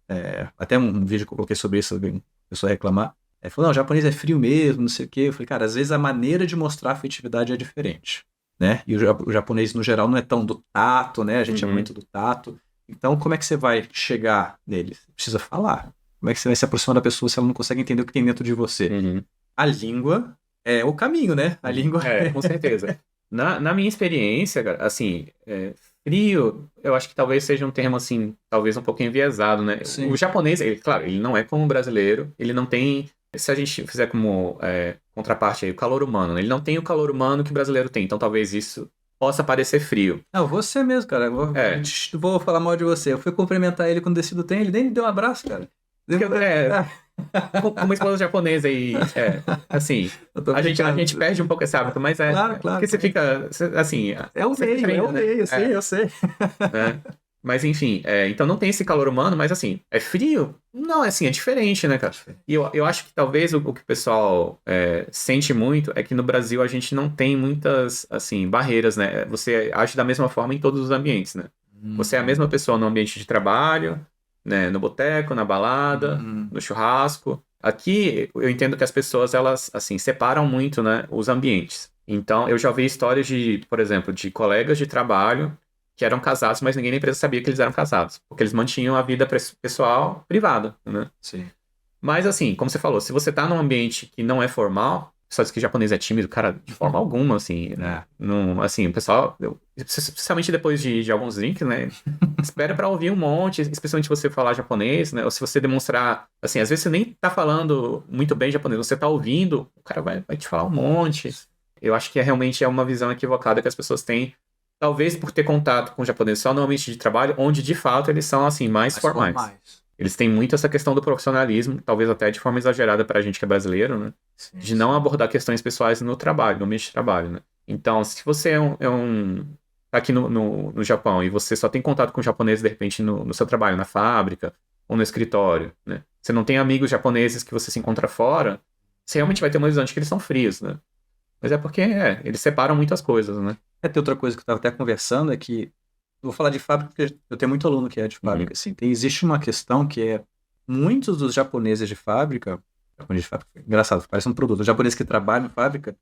até um vídeo que eu coloquei sobre isso, a pessoa reclamar, falou, não, o japonês é frio mesmo, não sei o quê. Eu falei, cara, às vezes a maneira de mostrar afetividade é diferente, né? E o japonês, no geral, não é tão do tato, né? A gente é muito do tato. Então, como é que você vai chegar nele? Você precisa falar. Como é que você vai se aproximar da pessoa se ela não consegue entender o que tem dentro de você? A língua é o caminho, né? A língua... com certeza. Na minha experiência, cara, assim, frio, eu acho que talvez seja um termo, assim, talvez um pouco enviesado, né? Sim. O japonês, claro, ele não é como o brasileiro, ele não tem... Se a gente fizer como contraparte aí, o calor humano, né? Ele não tem o calor humano que o brasileiro tem, então talvez isso possa parecer frio. Não, você mesmo, cara. É. Vou falar mal de você. Eu fui cumprimentar ele quando desci do trem, ele nem me deu um abraço, cara. Com uma esposa japonesa assim, Eu tô a brincando. gente perde um pouco esse hábito, mas Claro. porque você fica, assim... É o você meio, treina, né? eu sei. Né? Mas enfim, então não tem esse calor humano, mas assim, é frio? Não, assim, é diferente, né, cara? E eu acho que talvez o que o pessoal sente muito é que no Brasil a gente não tem muitas, assim, barreiras, né? Você age da mesma forma em todos os ambientes, né? Você é a mesma pessoa no ambiente de trabalho, né? No boteco, na balada, no churrasco. Aqui, eu entendo que as pessoas, elas, assim, separam muito, né, os ambientes. Então, eu já vi histórias de, por exemplo, de colegas de trabalho que eram casados, mas ninguém na empresa sabia que eles eram casados, porque eles mantinham a vida pessoal privada, né? Sim. Mas assim, como você falou, se você tá num ambiente que não é formal, só diz que japonês é tímido, cara, de forma alguma, assim, né? Não, assim, o pessoal, especialmente depois de alguns links, né? Espera pra ouvir um monte, especialmente se você falar japonês, né? Ou se você demonstrar, assim, às vezes você nem tá falando muito bem japonês, você tá ouvindo, o cara vai te falar um monte. Eu acho que realmente é uma visão equivocada que as pessoas têm. Talvez por ter contato com o japonês só no ambiente de trabalho, onde de fato eles são assim mais formais. Eles têm muito essa questão do profissionalismo, talvez até de forma exagerada pra gente que é brasileiro, né? Sim, de não abordar questões pessoais no trabalho, no ambiente de trabalho, né? Então, se você tá aqui no Japão e você só tem contato com japoneses, de repente, no seu trabalho, na fábrica ou no escritório, né? Você não tem amigos japoneses que você se encontra fora, você realmente vai ter uma visão de que eles são frios, né? Mas é porque, eles separam muitas coisas, né? Tem outra coisa que eu estava até conversando, é que eu vou falar de fábrica, porque eu tenho muito aluno que é de fábrica, assim. Existe uma questão que é, muitos dos japoneses de fábrica, engraçado, parece um produto, os japoneses que trabalham em fábrica,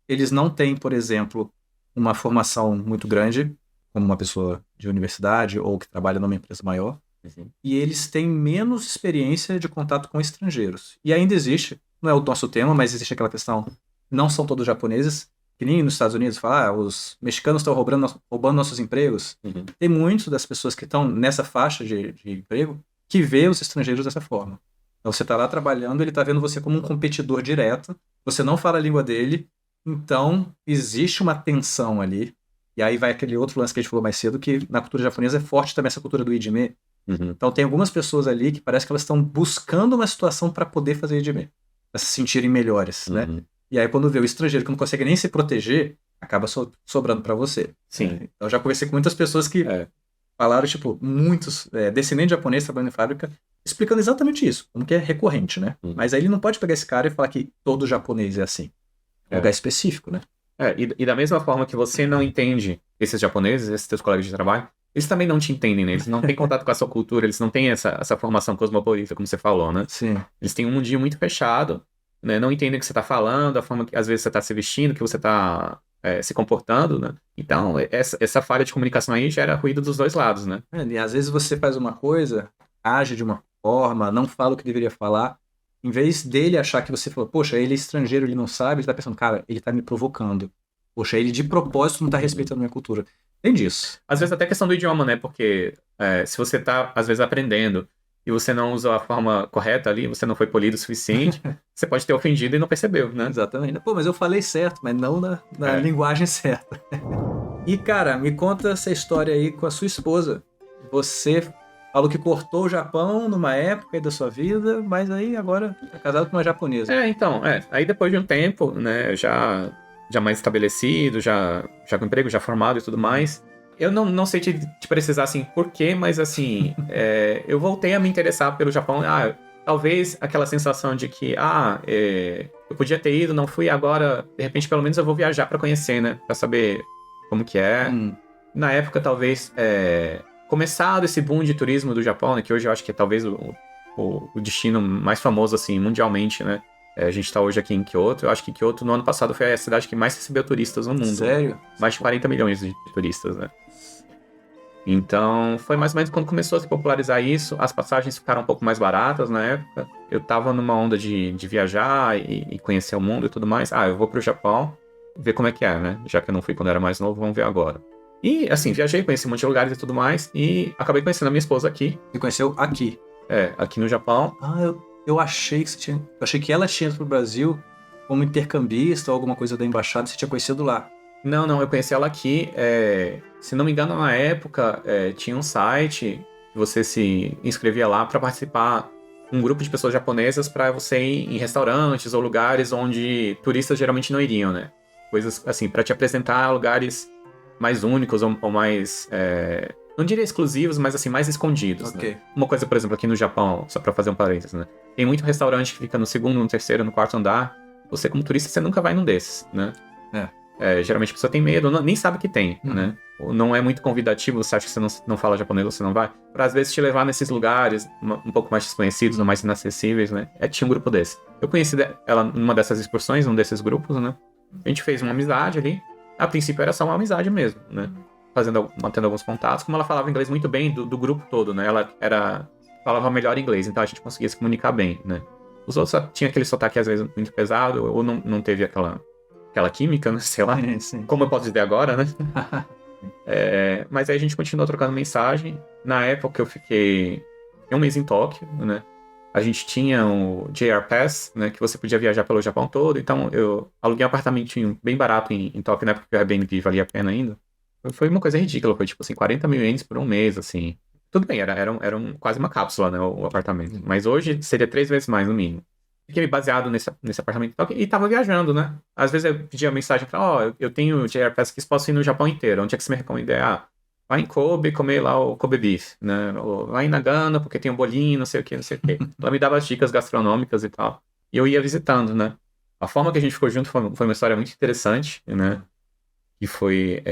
eles não têm, por exemplo, uma formação muito grande, como uma pessoa de universidade ou que trabalha numa empresa maior, e eles têm menos experiência de contato com estrangeiros. E ainda existe, não é o nosso tema, mas existe aquela questão, não são todos japoneses, que nem nos Estados Unidos, falar, os mexicanos estão roubando nossos empregos. Tem muitas das pessoas que estão nessa faixa de emprego que vê os estrangeiros dessa forma. Então você está lá trabalhando, ele está vendo você como um competidor direto, você não fala a língua dele, então existe uma tensão ali. E aí vai aquele outro lance que a gente falou mais cedo, que na cultura japonesa é forte também essa cultura do ijime. Então tem algumas pessoas ali que parece que elas estão buscando uma situação para poder fazer ijime, para se sentirem melhores, né? E aí, quando vê o estrangeiro que não consegue nem se proteger, acaba sobrando pra você. Sim. Então, eu já conversei com muitas pessoas que falaram, tipo, muitos descendentes japoneses trabalhando em fábrica, explicando exatamente isso, como que é recorrente, né? Mas aí ele não pode pegar esse cara e falar que todo japonês é assim. É um lugar específico, né? E da mesma forma que você não entende esses japoneses, esses teus colegas de trabalho, eles também não te entendem, né? Eles não têm contato com a sua cultura, eles não têm essa formação cosmopolita, como você falou, né? Sim. Eles têm um mundinho muito fechado, né? Não entendem o que você está falando, a forma que às vezes você está se vestindo, que você está se comportando, né? Então, essa falha de comunicação aí gera ruído dos dois lados, né? E às vezes você faz uma coisa, age de uma forma, não fala o que deveria falar, em vez dele achar que você falou, poxa, ele é estrangeiro, ele não sabe, ele tá pensando, cara, ele tá me provocando. Poxa, ele de propósito não tá respeitando a minha cultura. Tem disso. Às vezes até questão do idioma, né? Porque se você tá, às vezes, aprendendo e você não usou a forma correta ali, você não foi polido o suficiente, você pode ter ofendido e não percebeu, né? Exatamente. Pô, mas eu falei certo, mas não na linguagem certa. E, cara, me conta essa história aí com a sua esposa. Você falou que cortou o Japão numa época aí da sua vida, mas aí agora tá casado com uma japonesa. Então, aí depois de um tempo, né, já mais estabelecido, já com emprego, já formado e tudo mais, eu não sei te precisar, assim, por quê, mas, assim, eu voltei a me interessar pelo Japão. Talvez aquela sensação de que, eu podia ter ido, não fui, agora, de repente, pelo menos eu vou viajar pra conhecer, né, pra saber como que é. Na época, talvez, começado esse boom de turismo do Japão, né, que hoje eu acho que é talvez o destino mais famoso, assim, mundialmente, né. A gente tá hoje aqui em Kyoto. Eu acho que Kyoto, no ano passado, foi a cidade que mais recebeu turistas no mundo. Sério? Mais de 40 milhões de turistas, né? Então, foi mais ou menos quando começou a se popularizar isso. As passagens ficaram um pouco mais baratas na época. Eu tava numa onda de viajar e conhecer o mundo e tudo mais. Eu vou pro Japão, ver como é que é, né? Já que eu não fui quando eu era mais novo, vamos ver agora. E, assim, viajei, conheci um monte de lugares e tudo mais. E acabei conhecendo a minha esposa aqui. Você conheceu aqui? Aqui no Japão. Eu achei que eu achei que ela tinha ido pro Brasil como intercambista ou alguma coisa da embaixada, você tinha conhecido lá. Não, eu conheci ela aqui. Se não me engano, na época, tinha um site que você se inscrevia lá para participar um grupo de pessoas japonesas para você ir em restaurantes ou lugares onde turistas geralmente não iriam, né? Coisas assim, para te apresentar lugares mais únicos ou mais, não diria exclusivos, mas assim, mais escondidos, Ok. né? Uma coisa, por exemplo, aqui no Japão, só para fazer um parênteses, né? Tem muito restaurante que fica no segundo, no terceiro, no quarto andar. Você, como turista, você nunca vai num desses, né? Geralmente a pessoa tem medo, nem sabe que tem, né? Ou não é muito convidativo, você acha que você não fala japonês, você não vai. Pra às vezes te levar nesses lugares um pouco mais desconhecidos, ou mais inacessíveis, né? Tinha um grupo desse. Eu conheci ela numa dessas excursões, num desses grupos, né? A gente fez uma amizade ali. A princípio era só uma amizade mesmo, né? Mantendo alguns contatos. Como ela falava inglês muito bem do grupo todo, né? Ela falava melhor inglês, então a gente conseguia se comunicar bem, né? Os outros só tinham aquele sotaque às vezes muito pesado, ou não teve aquela química, né? Sei lá. Sim. Como eu posso dizer agora, né? Mas aí a gente continuou trocando mensagem. Na época eu fiquei um mês em Tóquio, né? A gente tinha o JR Pass, né? Que você podia viajar pelo Japão todo. Então eu aluguei um apartamentinho bem barato em Tóquio, na época que o Airbnb valia a pena ainda. Foi uma coisa ridícula, foi tipo assim, 40 mil ienes por um mês, assim. Tudo bem, era quase uma cápsula, né? O apartamento. Mas hoje seria 3 vezes mais, no mínimo. Fiquei baseado nesse apartamento e tava viajando, né? Às vezes eu pedia mensagem pra, eu tenho JR Pass que posso ir no Japão inteiro. Onde é que você me recomenda? Vai em Kobe comer lá o Kobe Beef, né? Ou vai em Nagano porque tem um bolinho, não sei o que, não sei o que. Ela me dava as dicas gastronômicas e tal. E eu ia visitando, né? A forma que a gente ficou junto foi uma história muito interessante, né? Que foi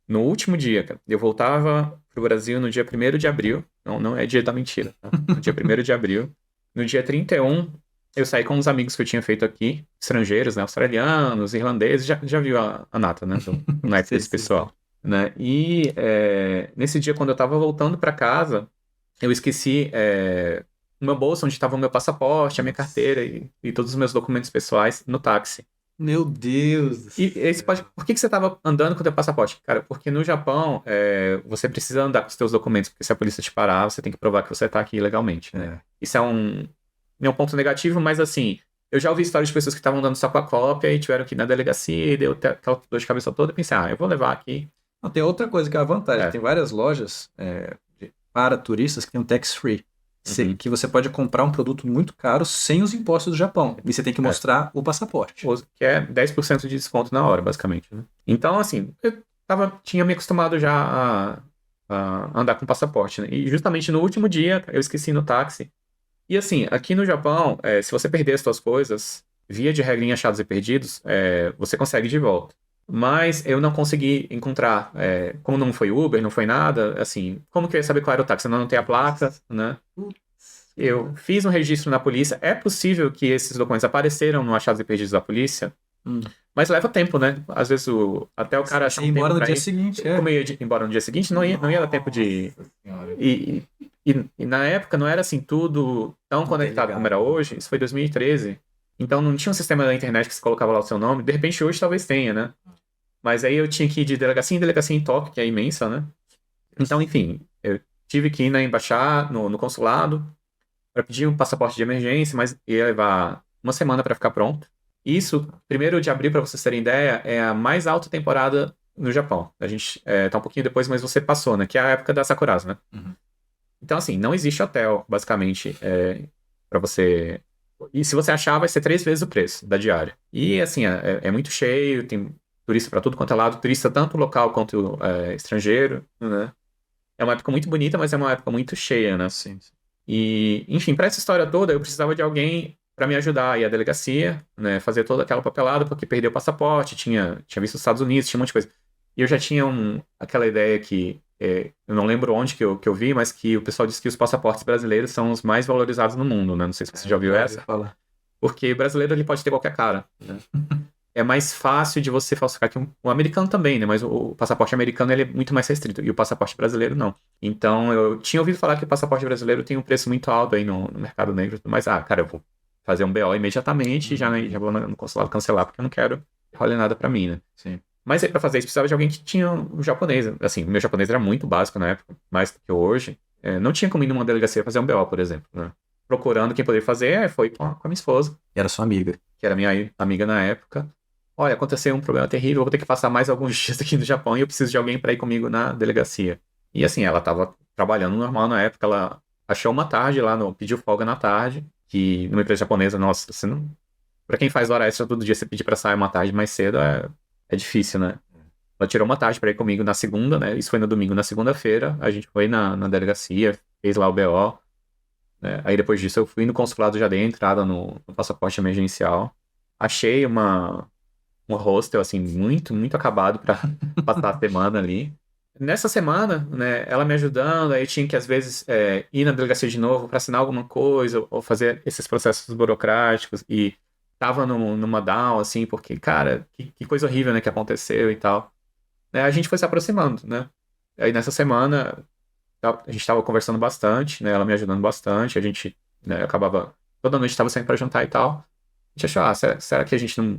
no último dia, cara. Eu voltava pro Brasil no dia 1º de abril. Não é dia da mentira, tá? No dia 1º de abril. No dia 31, eu saí com uns amigos que eu tinha feito aqui, estrangeiros, né? Australianos, irlandeses. Já viu a Nata, né? Do naipe desse pessoal. Né? E nesse dia, quando eu tava voltando pra casa, eu esqueci o meu bolso, onde tava o meu passaporte, a minha carteira e todos os meus documentos pessoais no táxi. Meu Deus. E por que você estava andando com o teu passaporte? Cara, porque no Japão, você precisa andar com os teus documentos, porque se a polícia te parar, você tem que provar que você está aqui legalmente, né? Isso é um ponto negativo, mas assim, eu já ouvi histórias de pessoas que estavam andando só com a cópia e tiveram que ir na delegacia e deu aquela dor de cabeça toda e pensei, eu vou levar aqui. Não, tem outra coisa que é a vantagem. Tem várias lojas para turistas que tem um tax-free. Que você pode comprar um produto muito caro sem os impostos do Japão. E você tem que mostrar o passaporte. Que é 10% de desconto na hora, basicamente. Né? Então, assim, eu tinha me acostumado já a andar com passaporte. Né? E justamente no último dia, eu esqueci no táxi. E assim, aqui no Japão, se você perder as suas coisas, via de regra em achados e perdidos, você consegue de volta. Mas eu não consegui encontrar, como não foi Uber, não foi nada, assim, como que eu ia saber qual era o táxi? Eu não tenho a placa, né? Eu fiz um registro na polícia, é possível que esses documentos apareceram no achados e perdidos da polícia, mas leva tempo, né? Às vezes até o cara achar um tempo embora no pra dia ir. seguinte, Como eu ia embora no dia seguinte, não ia dar tempo de... E na época não era assim tudo tão conectado como era hoje, isso foi 2013. Então não tinha um sistema da internet que você colocava lá o seu nome, de repente hoje talvez tenha, né? Mas aí eu tinha que ir de delegacia em delegacia em Tóquio, que é imensa, né? Então, enfim, eu tive que ir na embaixada, no consulado, para pedir um passaporte de emergência, mas ia levar uma semana para ficar pronto. Isso, 1º de abril, para vocês terem ideia, é a mais alta temporada no Japão. A gente tá um pouquinho depois, mas você passou, né? Que é a época da Sakurazo, né? Então, assim, não existe hotel, basicamente, para você... E se você achar, vai ser 3 vezes o preço da diária. E, assim, é muito cheio, tem turista para tudo quanto é lado, turista tanto local quanto estrangeiro, né? É uma época muito bonita, mas é uma época muito cheia, né? Sim. E, enfim, para essa história toda, eu precisava de alguém para me ajudar a ir à delegacia, né? Fazer toda aquela papelada, porque perdeu o passaporte, tinha visto os Estados Unidos, tinha um monte de coisa. E eu já tinha aquela ideia que, eu não lembro onde que eu vi, mas que o pessoal disse que os passaportes brasileiros são os mais valorizados no mundo, né? Não sei se você já ouviu essa. Porque brasileiro, ele pode ter qualquer cara, né? É mais fácil de você falsificar que um americano também, né? Mas o passaporte americano, ele é muito mais restrito. E o passaporte brasileiro, não. Então, eu tinha ouvido falar que o passaporte brasileiro tem um preço muito alto aí no mercado negro. Mas, cara, eu vou fazer um BO imediatamente e já vou no consulado cancelar, porque eu não quero que role nada pra mim, né? Sim. Mas aí, pra fazer isso, precisava de alguém que tinha um japonês. Assim, o meu japonês era muito básico na época, mais do que hoje. Não tinha como ir numa delegacia fazer um BO, por exemplo, né? Procurando quem poderia fazer, foi com a minha esposa. E era sua amiga. Que era minha amiga na época. olha, aconteceu um problema terrível, eu vou ter que passar mais alguns dias aqui no Japão e eu preciso de alguém para ir comigo na delegacia. E assim, ela tava trabalhando normal na época, ela achou uma tarde lá, pediu folga na tarde, que numa empresa japonesa, nossa, você não... Pra quem faz hora extra todo dia, você pedir pra sair uma tarde mais cedo é difícil, né? Ela tirou uma tarde pra ir comigo na segunda, né? Isso foi no domingo. Na segunda-feira, a gente foi na delegacia, fez lá o BO, né? Aí depois disso eu fui no consulado, já dei a entrada no passaporte emergencial. Achei um hostel, assim, muito, muito acabado pra passar a semana ali. Nessa semana, né, ela me ajudando, aí eu tinha que, às vezes, ir na delegacia de novo pra assinar alguma coisa, ou fazer esses processos burocráticos, e tava numa down, assim, porque, cara, que coisa horrível, né, que aconteceu e tal. Né, a gente foi se aproximando, né. Aí nessa semana, a gente tava conversando bastante, né, ela me ajudando bastante, a gente, né, acabava, toda noite tava saindo pra jantar e tal. A gente achou, será que a gente não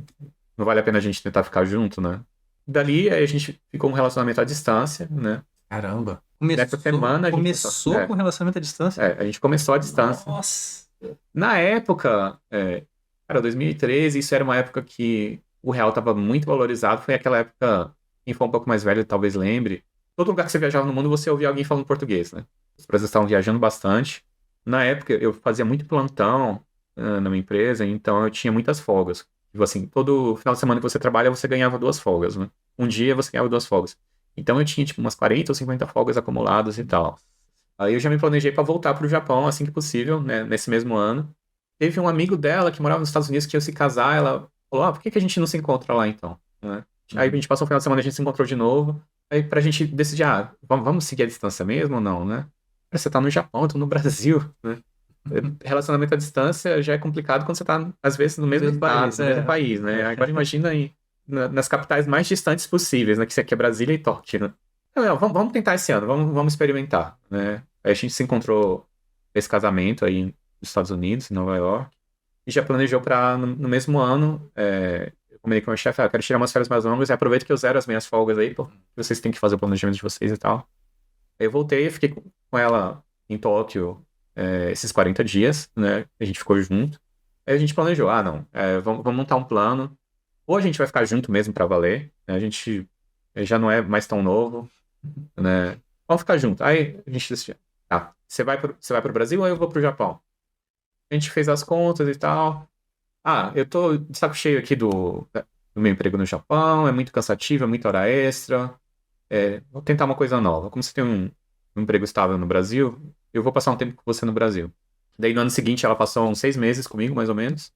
vale a pena a gente tentar ficar junto, né? Dali, aí a gente ficou um relacionamento à distância, né? Caramba. Nessa semana a gente Começou com relacionamento à distância? a gente começou à distância. Nossa! Na época, cara, 2013, isso era uma época que o real estava muito valorizado. Foi aquela época, quem for um pouco mais velho talvez lembre. Todo lugar que você viajava no mundo, você ouvia alguém falando português, né? Os brasileiros estavam viajando bastante. Na época, eu fazia muito plantão na minha empresa, então eu tinha muitas folgas. Tipo assim, todo final de semana que você trabalha, você ganhava 2 folgas, né? Um dia você ganhava 2 folgas. Então eu tinha, tipo, umas 40 ou 50 folgas acumuladas e tal. Aí eu já me planejei para voltar pro Japão assim que possível, né? Nesse mesmo ano. Teve um amigo dela que morava nos Estados Unidos que ia se casar, ela falou, por que a gente não se encontra lá então? Né? Aí a gente passou o final de semana, a gente se encontrou de novo. Aí pra gente decidir, vamos seguir a distância mesmo ou não, né? Você tá no Japão, eu tô no Brasil, né? Relacionamento à distância já é complicado quando você tá, às vezes, no mesmo estado, no mesmo país, né? Agora imagina aí nas capitais mais distantes possíveis, né? Que é Brasília e Tóquio, né? Não, vamos tentar esse ano, vamos experimentar, né? Aí a gente se encontrou esse casamento aí nos Estados Unidos, em Nova York, e já planejou para no mesmo ano, eu combinei com o meu chefe, eu quero tirar umas férias mais longas e aproveito que eu zero as minhas folgas aí, porque vocês têm que fazer o planejamento de vocês e tal. Aí eu voltei e fiquei com ela em Tóquio esses 40 dias, né? A gente ficou junto. Aí a gente planejou, não, vamos montar um plano. Ou a gente vai ficar junto mesmo pra valer, né? A gente já não é mais tão novo, né? Vamos ficar junto. Aí a gente decidiu, você vai pro Brasil ou eu vou pro Japão? A gente fez as contas e tal. Eu tô de saco cheio aqui do meu emprego no Japão, é muito cansativo, é muita hora extra. Vou tentar uma coisa nova. Como você tem um emprego estável no Brasil, eu vou passar um tempo com você no Brasil. Daí no ano seguinte ela passou uns 6 meses comigo, mais ou menos,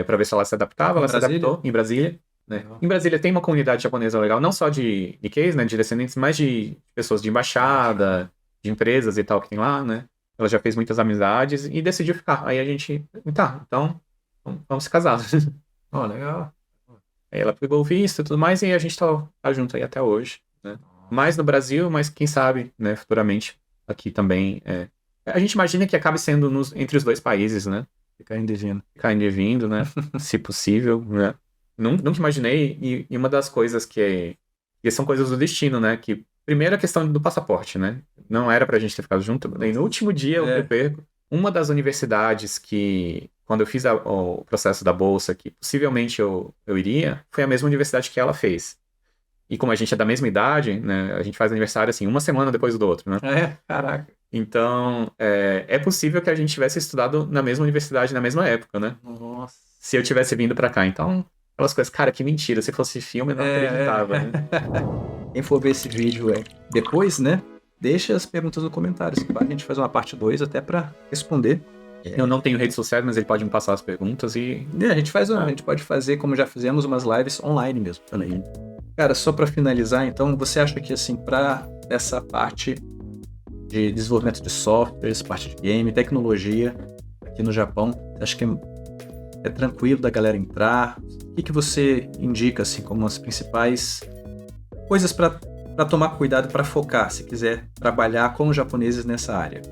pra ver se ela se adaptava. Ela se adaptou em Brasília. Né? Em Brasília tem uma comunidade japonesa legal, não só de Nikkeis, né, de descendentes, mas de pessoas de embaixada, de empresas e tal que tem lá, né? Ela já fez muitas amizades e decidiu ficar. Aí a gente, então vamos se casar. Legal. Aí ela pegou o visto e tudo mais e a gente tá junto aí até hoje, né? Mais no Brasil, mas quem sabe, né, futuramente aqui também. A gente imagina que acabe sendo entre os 2 países, né? Ficar indo e vindo, né? Se possível, né? Nunca imaginei, e uma das coisas que são coisas do destino, né? Que, primeiro, a questão do passaporte, né? Não era pra gente ter ficado junto. E no último dia, eu perco. Uma das universidades que, quando eu fiz o processo da bolsa, que possivelmente eu iria, foi a mesma universidade que ela fez. E como a gente é da mesma idade, né? A gente faz aniversário, assim, uma semana depois do outro, né? Caraca. Então, é possível que a gente tivesse estudado na mesma universidade, na mesma época, né? Nossa. Se eu tivesse vindo pra cá. Então... Aquelas coisas, cara, que mentira. Se fosse filme, eu não acreditava, né? Quem for ver esse vídeo depois, né? Deixa as perguntas no comentário. A gente faz uma parte 2 até pra responder. Eu não tenho redes sociais, mas ele pode me passar as perguntas e... a gente pode fazer, como já fizemos, umas lives online mesmo também. Cara, só pra finalizar, então, você acha que, assim, pra essa parte de desenvolvimento de softwares, parte de game, tecnologia, aqui no Japão, acho que é tranquilo da galera entrar? O que você indica, assim, como as principais coisas para tomar cuidado, para focar, se quiser trabalhar com os japoneses nessa área?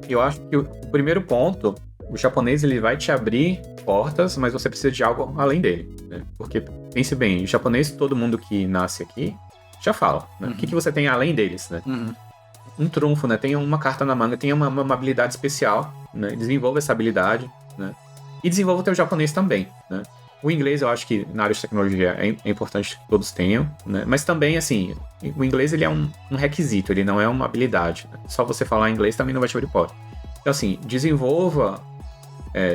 Eu acho que o primeiro ponto, o japonês ele vai te abrir portas, mas você precisa de algo além dele, né? Porque, pense bem, o japonês, todo mundo que nasce aqui já fala, né? O que você tem além deles, né? Um trunfo, né? Tem uma carta na manga, tem uma habilidade especial, né? Desenvolva essa habilidade, né? E desenvolva o teu japonês também, né? O inglês eu acho que na área de tecnologia é importante que todos tenham, né? Mas também, assim, o inglês ele é um requisito, ele não é uma habilidade, né? Só você falar inglês também não vai te abrir porta. Então, assim, desenvolva.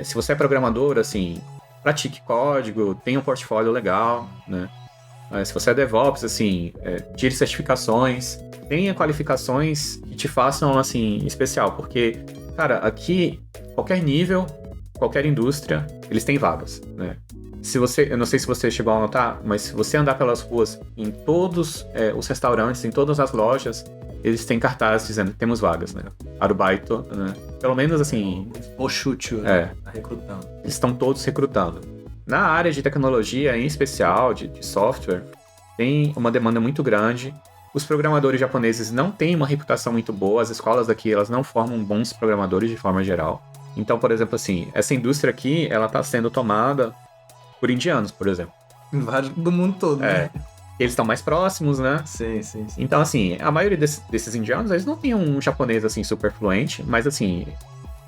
Se você é programador, assim, pratique código, tenha um portfólio legal, né? Se você é DevOps, assim, tire certificações, tenha qualificações que te façam, assim, especial, porque, cara, aqui, qualquer nível, qualquer indústria, eles têm vagas, né? Eu não sei se você chegou a notar, mas se você andar pelas ruas, em todos os restaurantes, em todas as lojas, eles têm cartazes dizendo que temos vagas, né? Arubaito, né? Pelo menos assim... O chute, né? Tá recrutando. Eles estão todos recrutando. Na área de tecnologia, em especial, de software, tem uma demanda muito grande. Os programadores japoneses não têm uma reputação muito boa, as escolas daqui, elas não formam bons programadores de forma geral. Então, por exemplo, assim, essa indústria aqui, ela está sendo tomada por indianos, por exemplo. Em vários do mundo todo, né? Eles estão mais próximos, né? Sim. Então, assim, a maioria desses indianos, eles não têm um japonês, assim, super fluente, mas, assim,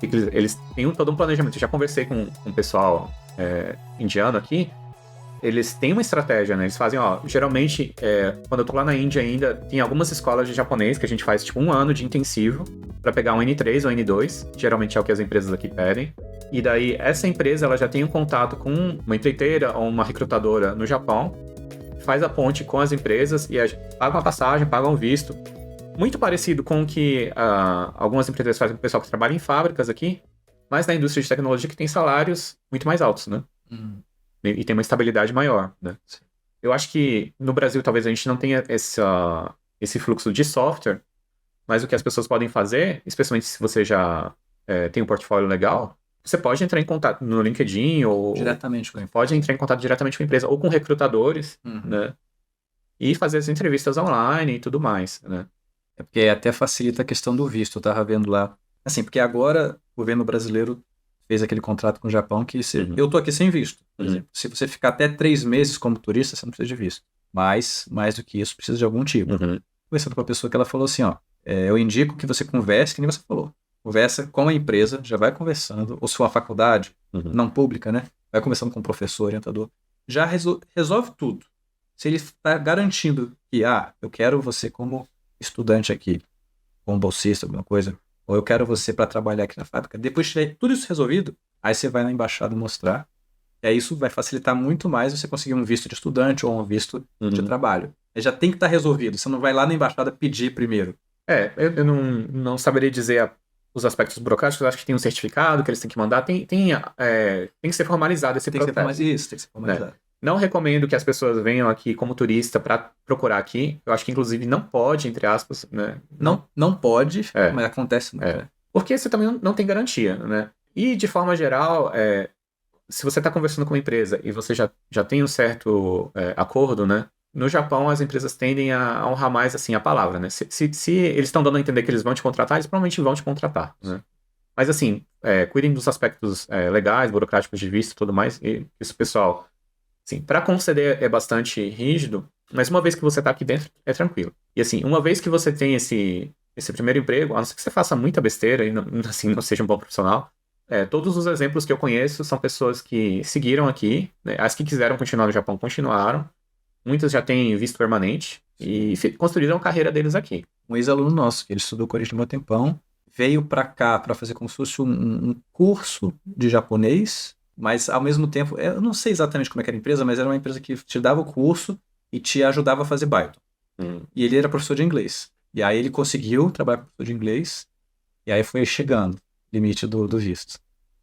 eles têm todo um planejamento. Eu já conversei com um pessoal indiano aqui, eles têm uma estratégia, né? Eles fazem, geralmente, quando eu tô lá na Índia ainda, tem algumas escolas de japonês que a gente faz, tipo, 1 ano de intensivo para pegar um N3 ou N2, geralmente é o que as empresas aqui pedem. E daí, essa empresa, ela já tem um contato com uma empreiteira ou uma recrutadora no Japão, faz a ponte com as empresas e paga uma passagem, paga um visto. Muito parecido com o que algumas empresas fazem com o pessoal que trabalha em fábricas aqui, mas na indústria de tecnologia que tem salários muito mais altos, né? E tem uma estabilidade maior, né? Eu acho que no Brasil talvez a gente não tenha esse fluxo de software, mas o que as pessoas podem fazer, especialmente se você já tem um portfólio legal, você pode entrar em contato no LinkedIn ou... Diretamente com a empresa. Pode entrar em contato diretamente com a empresa ou com recrutadores, né? E fazer as entrevistas online e tudo mais, né? É porque até facilita a questão do visto, eu tava vendo lá. Assim, porque agora o governo brasileiro fez aquele contrato com o Japão que eu tô aqui sem visto, por exemplo. Se você ficar até 3 meses como turista, você não precisa de visto. Mas, mais do que isso, precisa de algum tipo. Conversando com a pessoa que ela falou assim, eu indico que você converse, que nem você falou. Conversa com a empresa, já vai conversando, ou se for uma faculdade, não pública, né? Vai conversando com o professor, orientador. Já resolve tudo. Se ele está garantindo que, eu quero você como estudante aqui, como bolsista, alguma coisa, ou eu quero você para trabalhar aqui na fábrica, depois de tiver tudo isso resolvido, aí você vai na embaixada mostrar, e aí isso vai facilitar muito mais você conseguir um visto de estudante ou um visto de trabalho. Aí já tem que estar resolvido, você não vai lá na embaixada pedir primeiro. Eu não saberia dizer os aspectos burocráticos, eu acho que tem um certificado que eles têm que mandar, tem que ser formalizado esse processo. Tem que ser formalizado. Não recomendo que as pessoas venham aqui como turista para procurar aqui. Eu acho que, inclusive, não pode, entre aspas, né? Não pode, mas acontece muito. Né? Porque você também não tem garantia, né? E, de forma geral, se você está conversando com uma empresa e você já tem um certo acordo, né? No Japão, as empresas tendem a honrar mais, assim, a palavra, né? Se eles estão dando a entender que eles vão te contratar, eles provavelmente vão te contratar, né? Mas, assim, cuidem dos aspectos legais, burocráticos de visto e tudo mais. E isso, pessoal, assim, para conceder é bastante rígido, mas uma vez que você tá aqui dentro, é tranquilo. E, assim, uma vez que você tem esse primeiro emprego, a não ser que você faça muita besteira e, assim, não seja um bom profissional, todos os exemplos que eu conheço são pessoas que seguiram aqui, né? As que quiseram continuar no Japão, continuaram. Muitos já têm visto permanente e construíram a carreira deles aqui. Um ex-aluno nosso, que ele estudou Corinthians um tempão, veio para cá para fazer como se fosse um curso de japonês, mas ao mesmo tempo, eu não sei exatamente como é que era a empresa, mas era uma empresa que te dava o curso e te ajudava a fazer Python. E ele era professor de inglês. E aí ele conseguiu trabalhar como professor de inglês, e aí foi chegando limite do visto.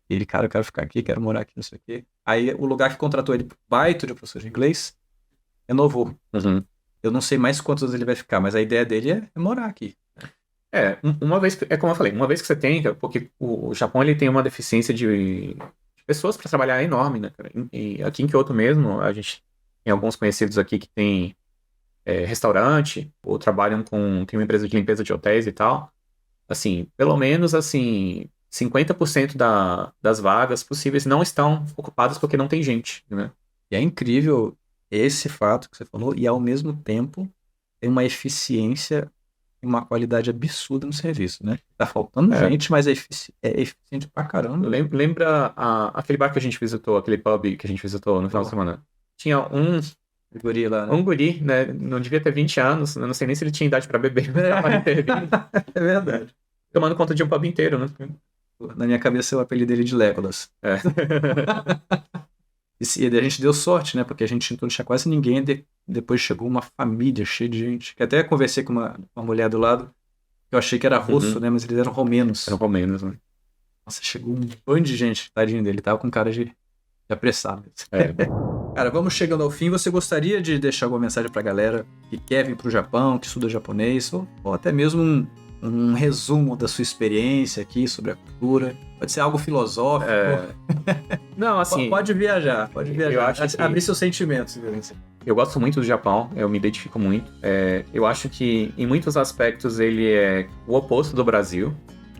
E ele, cara, eu quero ficar aqui, quero morar aqui, não sei o quê. Aí o lugar que contratou ele, Python de professor de inglês, renovou. Eu não sei mais quantos anos ele vai ficar, mas a ideia dele é morar aqui. Uma vez, como eu falei, uma vez que você tem, porque o Japão ele tem uma deficiência de pessoas para trabalhar enorme, né, cara? E aqui em Kyoto mesmo, a gente tem alguns conhecidos aqui que tem restaurante, ou trabalham tem uma empresa de limpeza de hotéis e tal. Assim, pelo menos, assim, 50% das vagas possíveis não estão ocupadas porque não tem gente, né? E é incrível esse fato que você falou, e ao mesmo tempo tem uma eficiência tem uma qualidade absurda no serviço, né? Tá faltando gente, mas é eficiente pra caramba. Lembra aquele bar que a gente visitou, aquele pub que a gente visitou no final de semana? Tinha um Guri lá, né? um guri, né? Não devia ter 20 anos, eu não sei nem se ele tinha idade pra beber, mas tava ali servindo, É verdade. tomando conta de um pub inteiro, né? Na minha cabeça, o apelido dele de Legolas. É. E a gente deu sorte, né? Porque a gente não tinha quase ninguém. Depois chegou uma família cheia de gente. Que até conversei com uma mulher do lado. Que eu achei que era russo, né? Mas eles eram romenos. Eram romenos, né? Nossa, chegou um bando de gente. Tadinho dele. Tava com cara de apressado. Cara, vamos chegando ao fim. Você gostaria de deixar alguma mensagem pra galera que quer vir pro Japão, que estuda japonês? Ou até mesmo um resumo da sua experiência aqui sobre a cultura? Pode ser algo filosófico. Não, assim... Pode viajar. Eu acho que... Abrir seus sentimentos. Eu gosto muito do Japão, eu me identifico muito. Eu acho que, em muitos aspectos, ele é o oposto do Brasil,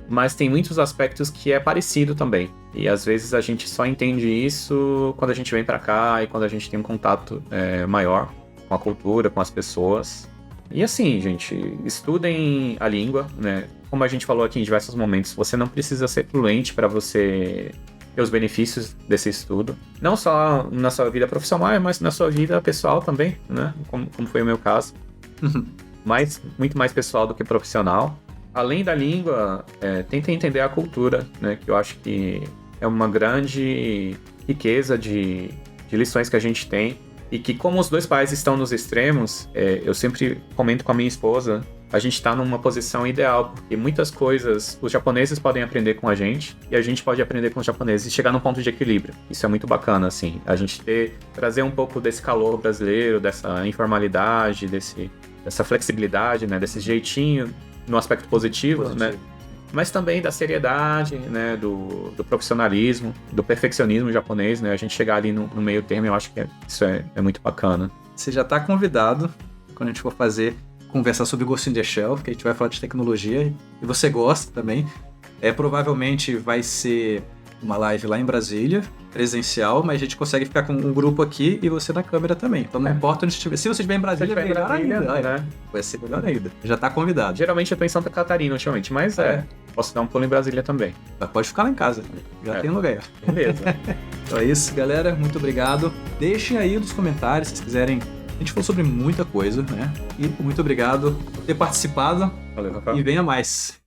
mas tem muitos aspectos que é parecido também. E, às vezes, a gente só entende isso quando a gente vem pra cá e quando a gente tem um contato maior com a cultura, com as pessoas. E, assim, gente, estudem a língua, né? Como a gente falou aqui em diversos momentos, você não precisa ser fluente para você ter os benefícios desse estudo. Não só na sua vida profissional, mas na sua vida pessoal também, né? Como foi o meu caso. Mas muito mais pessoal do que profissional. Além da língua, tentem entender a cultura, né? Que eu acho que é uma grande riqueza de lições que a gente tem. E que, como os dois países estão nos extremos, eu sempre comento com a minha esposa, a gente está numa posição ideal, porque muitas coisas os japoneses podem aprender com a gente e a gente pode aprender com os japoneses e chegar num ponto de equilíbrio. Isso é muito bacana, assim, a gente trazer um pouco desse calor brasileiro, dessa informalidade, dessa flexibilidade, né, desse jeitinho no aspecto positivo, né? Mas também da seriedade, né, do profissionalismo, do perfeccionismo japonês, né? A gente chegar ali no meio termo, eu acho que isso é muito bacana. Você já está convidado, quando a gente for conversar sobre Ghost in the Shell, que a gente vai falar de tecnologia, e você gosta também. Provavelmente vai ser uma live lá em Brasília, presencial, mas a gente consegue ficar com um grupo aqui e você na câmera também. Então não importa onde estiver. Se você estiver em Brasília, é melhor ainda. Né? Vai ser melhor ainda. Já está convidado. Geralmente eu tô em Santa Catarina ultimamente, mas posso dar um pulo em Brasília também. Mas pode ficar lá em casa. Já tem lugar. Beleza. Então é isso, galera. Muito obrigado. Deixem aí nos comentários se vocês quiserem. A gente falou sobre muita coisa, né? E muito obrigado por ter participado. Valeu, Rafael. E venha mais.